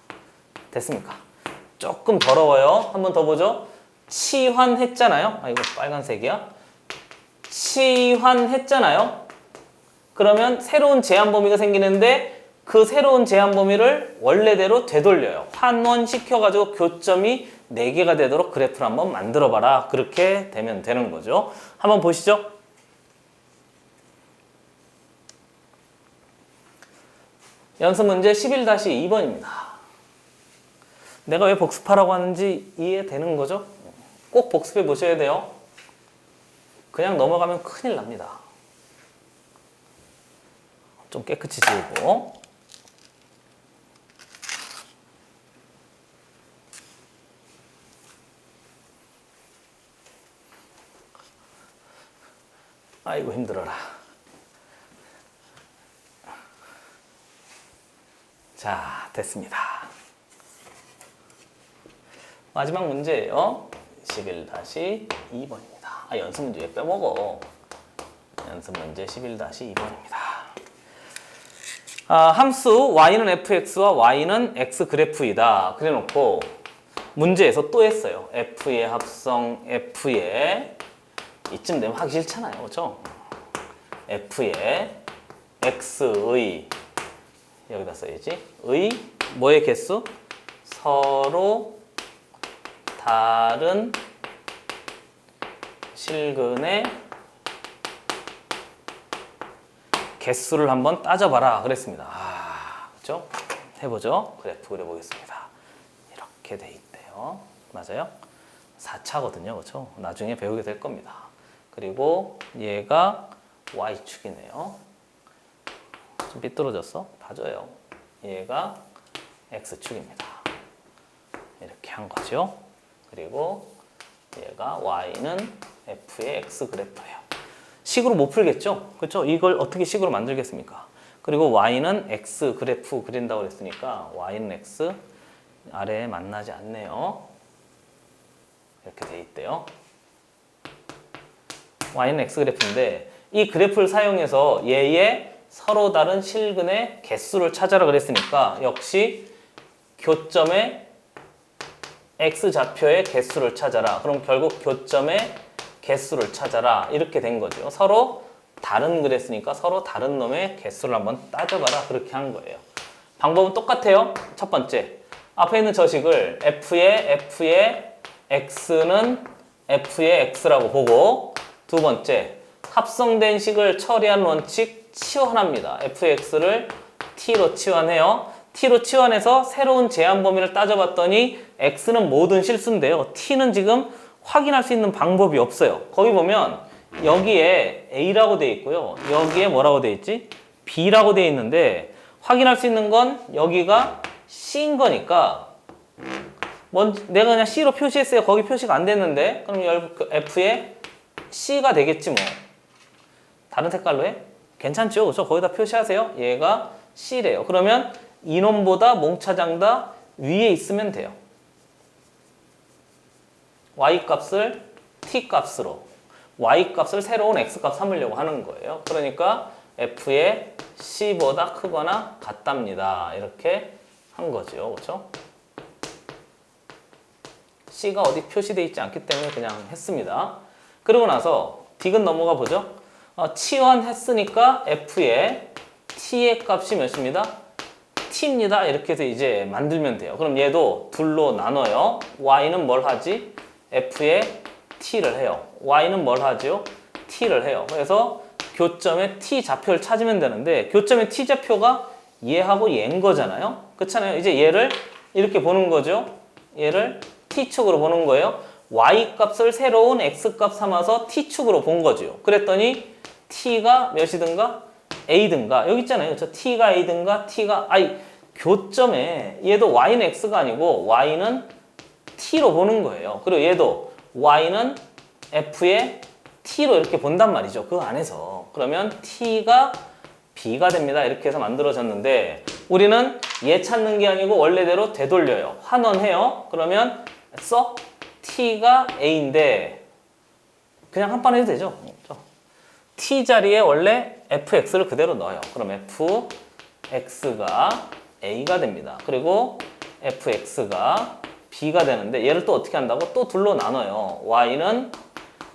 됐습니까? 조금 더러워요. 한 번 더 보죠. 치환했잖아요. 이거 빨간색이야. 치환했잖아요. 그러면 새로운 제한 범위가 생기는데 그 새로운 제한 범위를 원래대로 되돌려요. 환원시켜가지고 교점이 4개가 되도록 그래프를 한번 만들어봐라. 그렇게 되면 되는 거죠. 한번 보시죠. 연습 문제 11-2번입니다. 내가 왜 복습하라고 하는지 이해되는 거죠? 꼭 복습해 보셔야 돼요. 그냥 넘어가면 큰일 납니다. 좀 깨끗이 지우고. 아이고 힘들어라. 자, 됐습니다. 마지막 문제예요. 11-2번입니다. 연습 문제 왜 빼먹어? 연습 문제 11-2번입니다. 함수 y는 fx와 y는 x 그래프이다. 그래놓고 문제에서 또 했어요. f의 합성 f의 이쯤 되면 하기 싫잖아요. 그렇죠? f의 x의 여기다 써야지. 의 뭐의 개수? 서로 다른 실근의 개수를 한번 따져봐라 그랬습니다. 그렇죠? 해보죠. 그래프 그려보겠습니다. 이렇게 돼 있대요. 맞아요? 4차거든요. 그렇죠? 나중에 배우게 될 겁니다. 그리고 얘가 y축이네요. 좀 삐뚤어졌어? 봐줘요. 얘가 x축입니다. 이렇게 한 거죠. 그리고 얘가 y는 f의 x 그래프예요. 식으로 못 풀겠죠? 그렇죠? 이걸 어떻게 식으로 만들겠습니까? 그리고 y는 x 그래프 그린다고 했으니까 y는 x 아래에 만나지 않네요. 이렇게 돼 있대요. y는 x 그래프인데 이 그래프를 사용해서 얘의 서로 다른 실근의 개수를 찾아라 그랬으니까 역시 교점의 x좌표의 개수를 찾아라. 그럼 결국 교점의 개수를 찾아라. 이렇게 된 거죠. 서로 다른 그랬으니까 서로 다른 놈의 개수를 한번 따져봐라. 그렇게 한 거예요. 방법은 똑같아요. 첫 번째, 앞에 있는 저식을 f의 x는 f의 x라고 보고, 두 번째, 합성된 식을 처리하는 원칙 치환합니다. f의 x를 t로 치환해요. t로 치환해서 새로운 제한 범위를 따져봤더니 x는 모든 실수인데요. t는 지금 확인할 수 있는 방법이 없어요. 거기 보면 여기에 a라고 돼 있고요. 여기에 뭐라고 돼 있지? b라고 돼 있는데 확인할 수 있는 건 여기가 c인 거니까 내가 그냥 c로 표시했어요. 거기 표시가 안 됐는데 그럼 f의 c가 되겠지 뭐. 다른 색깔로 해? 괜찮죠? 그렇죠? 거기다 표시하세요. 얘가 c래요. 그러면 이놈보다 몽차장다 위에 있으면 돼요. y값을 t값으로 y값을 새로운 x값 삼으려고 하는 거예요. 그러니까 f의 c보다 크거나 같답니다. 이렇게 한 거죠. 그렇죠? c가 어디 표시되어 있지 않기 때문에 그냥 했습니다. 그러고 나서 디귿 넘어가 보죠. 치환했으니까 f의 t의 값이 몇입니다? t입니다. 이렇게 해서 이제 만들면 돼요. 그럼 얘도 둘로 나눠요. y는 뭘 하지? f의 t를 해요. y는 뭘 하죠? t를 해요. 그래서 교점의 t 좌표를 찾으면 되는데 교점의 t 좌표가 얘하고 얘인 거잖아요. 그렇잖아요. 이제 얘를 이렇게 보는 거죠. 얘를 t축으로 보는 거예요. y값을 새로운 x값 삼아서 t축으로 본 거죠. 그랬더니 t가 몇이든가 a든가 여기 있잖아요. 저 t가 a든가 t가 교점에 얘도 y는 x가 아니고 y는 t로 보는 거예요. 그리고 얘도 y는 f의 t로 이렇게 본단 말이죠. 그 안에서. 그러면 t가 b가 됩니다. 이렇게 해서 만들어졌는데 우리는 얘 찾는 게 아니고 원래대로 되돌려요. 환원해요. 그러면 t가 a인데 그냥 한 판 해도 되죠. t 자리에 원래 fx를 그대로 넣어요. 그럼 fx가 a가 됩니다. 그리고 fx가 b가 되는데 얘를 또 어떻게 한다고? 또 둘로 나눠요. y는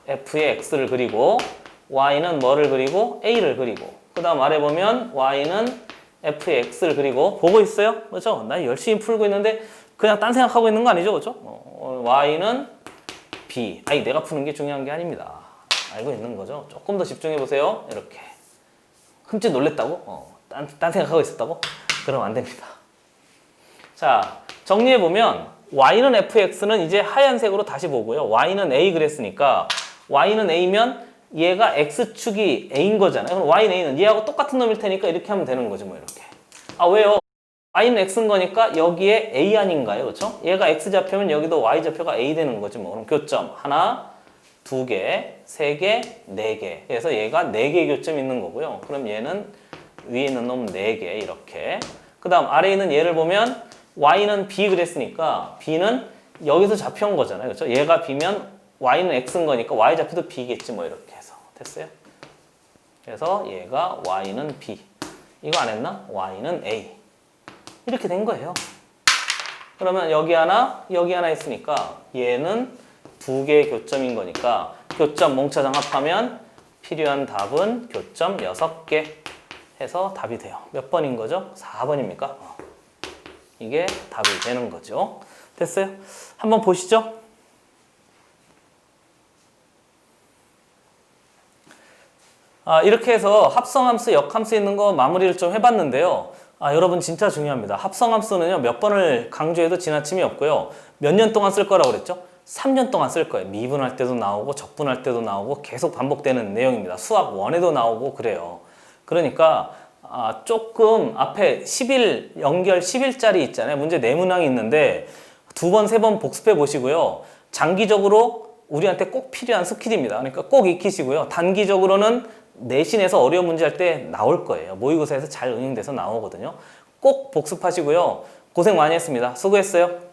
f의 x를 그리고 y는 뭐를 그리고? a를 그리고 그 다음 아래 보면 y는 f의 x를 그리고 보고 있어요? 그렇죠? 나 열심히 풀고 있는데 그냥 딴 생각하고 있는 거 아니죠? 그렇죠? y는 b. 내가 푸는 게 중요한 게 아닙니다. 알고 있는 거죠? 조금 더 집중해 보세요. 이렇게 흠칫 놀랬다고? 딴 생각하고 있었다고? 그러면 안 됩니다. 자, 정리해 보면 y는 fx는 이제 하얀색으로 다시 보고요. y는 a 그랬으니까 y는 a면 얘가 x축이 a인 거잖아요. 그럼 y는 a는 얘하고 똑같은 놈일 테니까 이렇게 하면 되는 거죠. 뭐 이렇게. 왜요? y는 x인 거니까 여기에 a 아닌가요? 그렇죠? 얘가 x좌표면 여기도 y좌표가 a 되는 거죠. 뭐. 그럼 교점 하나, 두 개, 세 개, 네 개. 그래서 얘가 네 개의 교점이 있는 거고요. 그럼 얘는 위에 있는 놈 네 개 이렇게. 그 다음 아래에 있는 얘를 보면 y는 b 그랬으니까 b는 여기서 좌표인 거잖아요. 그렇죠? 얘가 b면 y는 x인 거니까 y좌표도 b겠지 뭐 이렇게 해서 됐어요. 그래서 얘가 y는 b. 이거 안 했나? y는 a. 이렇게 된 거예요. 그러면 여기 하나 있으니까 얘는 두 개의 교점인 거니까 교점 몽차장 합하면 필요한 답은 교점 6개 해서 답이 돼요. 몇 번인 거죠? 4번입니까? 이게 답이 되는 거죠. 됐어요? 한번 보시죠. 이렇게 해서 합성함수, 역함수 있는 거 마무리를 좀 해봤는데요. 여러분 진짜 중요합니다. 합성함수는요, 몇 번을 강조해도 지나침이 없고요. 몇 년 동안 쓸 거라고 그랬죠? 3년 동안 쓸 거예요. 미분할 때도 나오고 적분할 때도 나오고 계속 반복되는 내용입니다. 수학 1에도 나오고 그래요. 그러니까 조금 앞에 10일, 연결 10일짜리 있잖아요. 문제 네 문항이 있는데 두 번, 세 번 복습해 보시고요. 장기적으로 우리한테 꼭 필요한 스킬입니다. 그러니까 꼭 익히시고요. 단기적으로는 내신에서 어려운 문제 할 때 나올 거예요. 모의고사에서 잘 응용돼서 나오거든요. 꼭 복습하시고요. 고생 많이 했습니다. 수고했어요.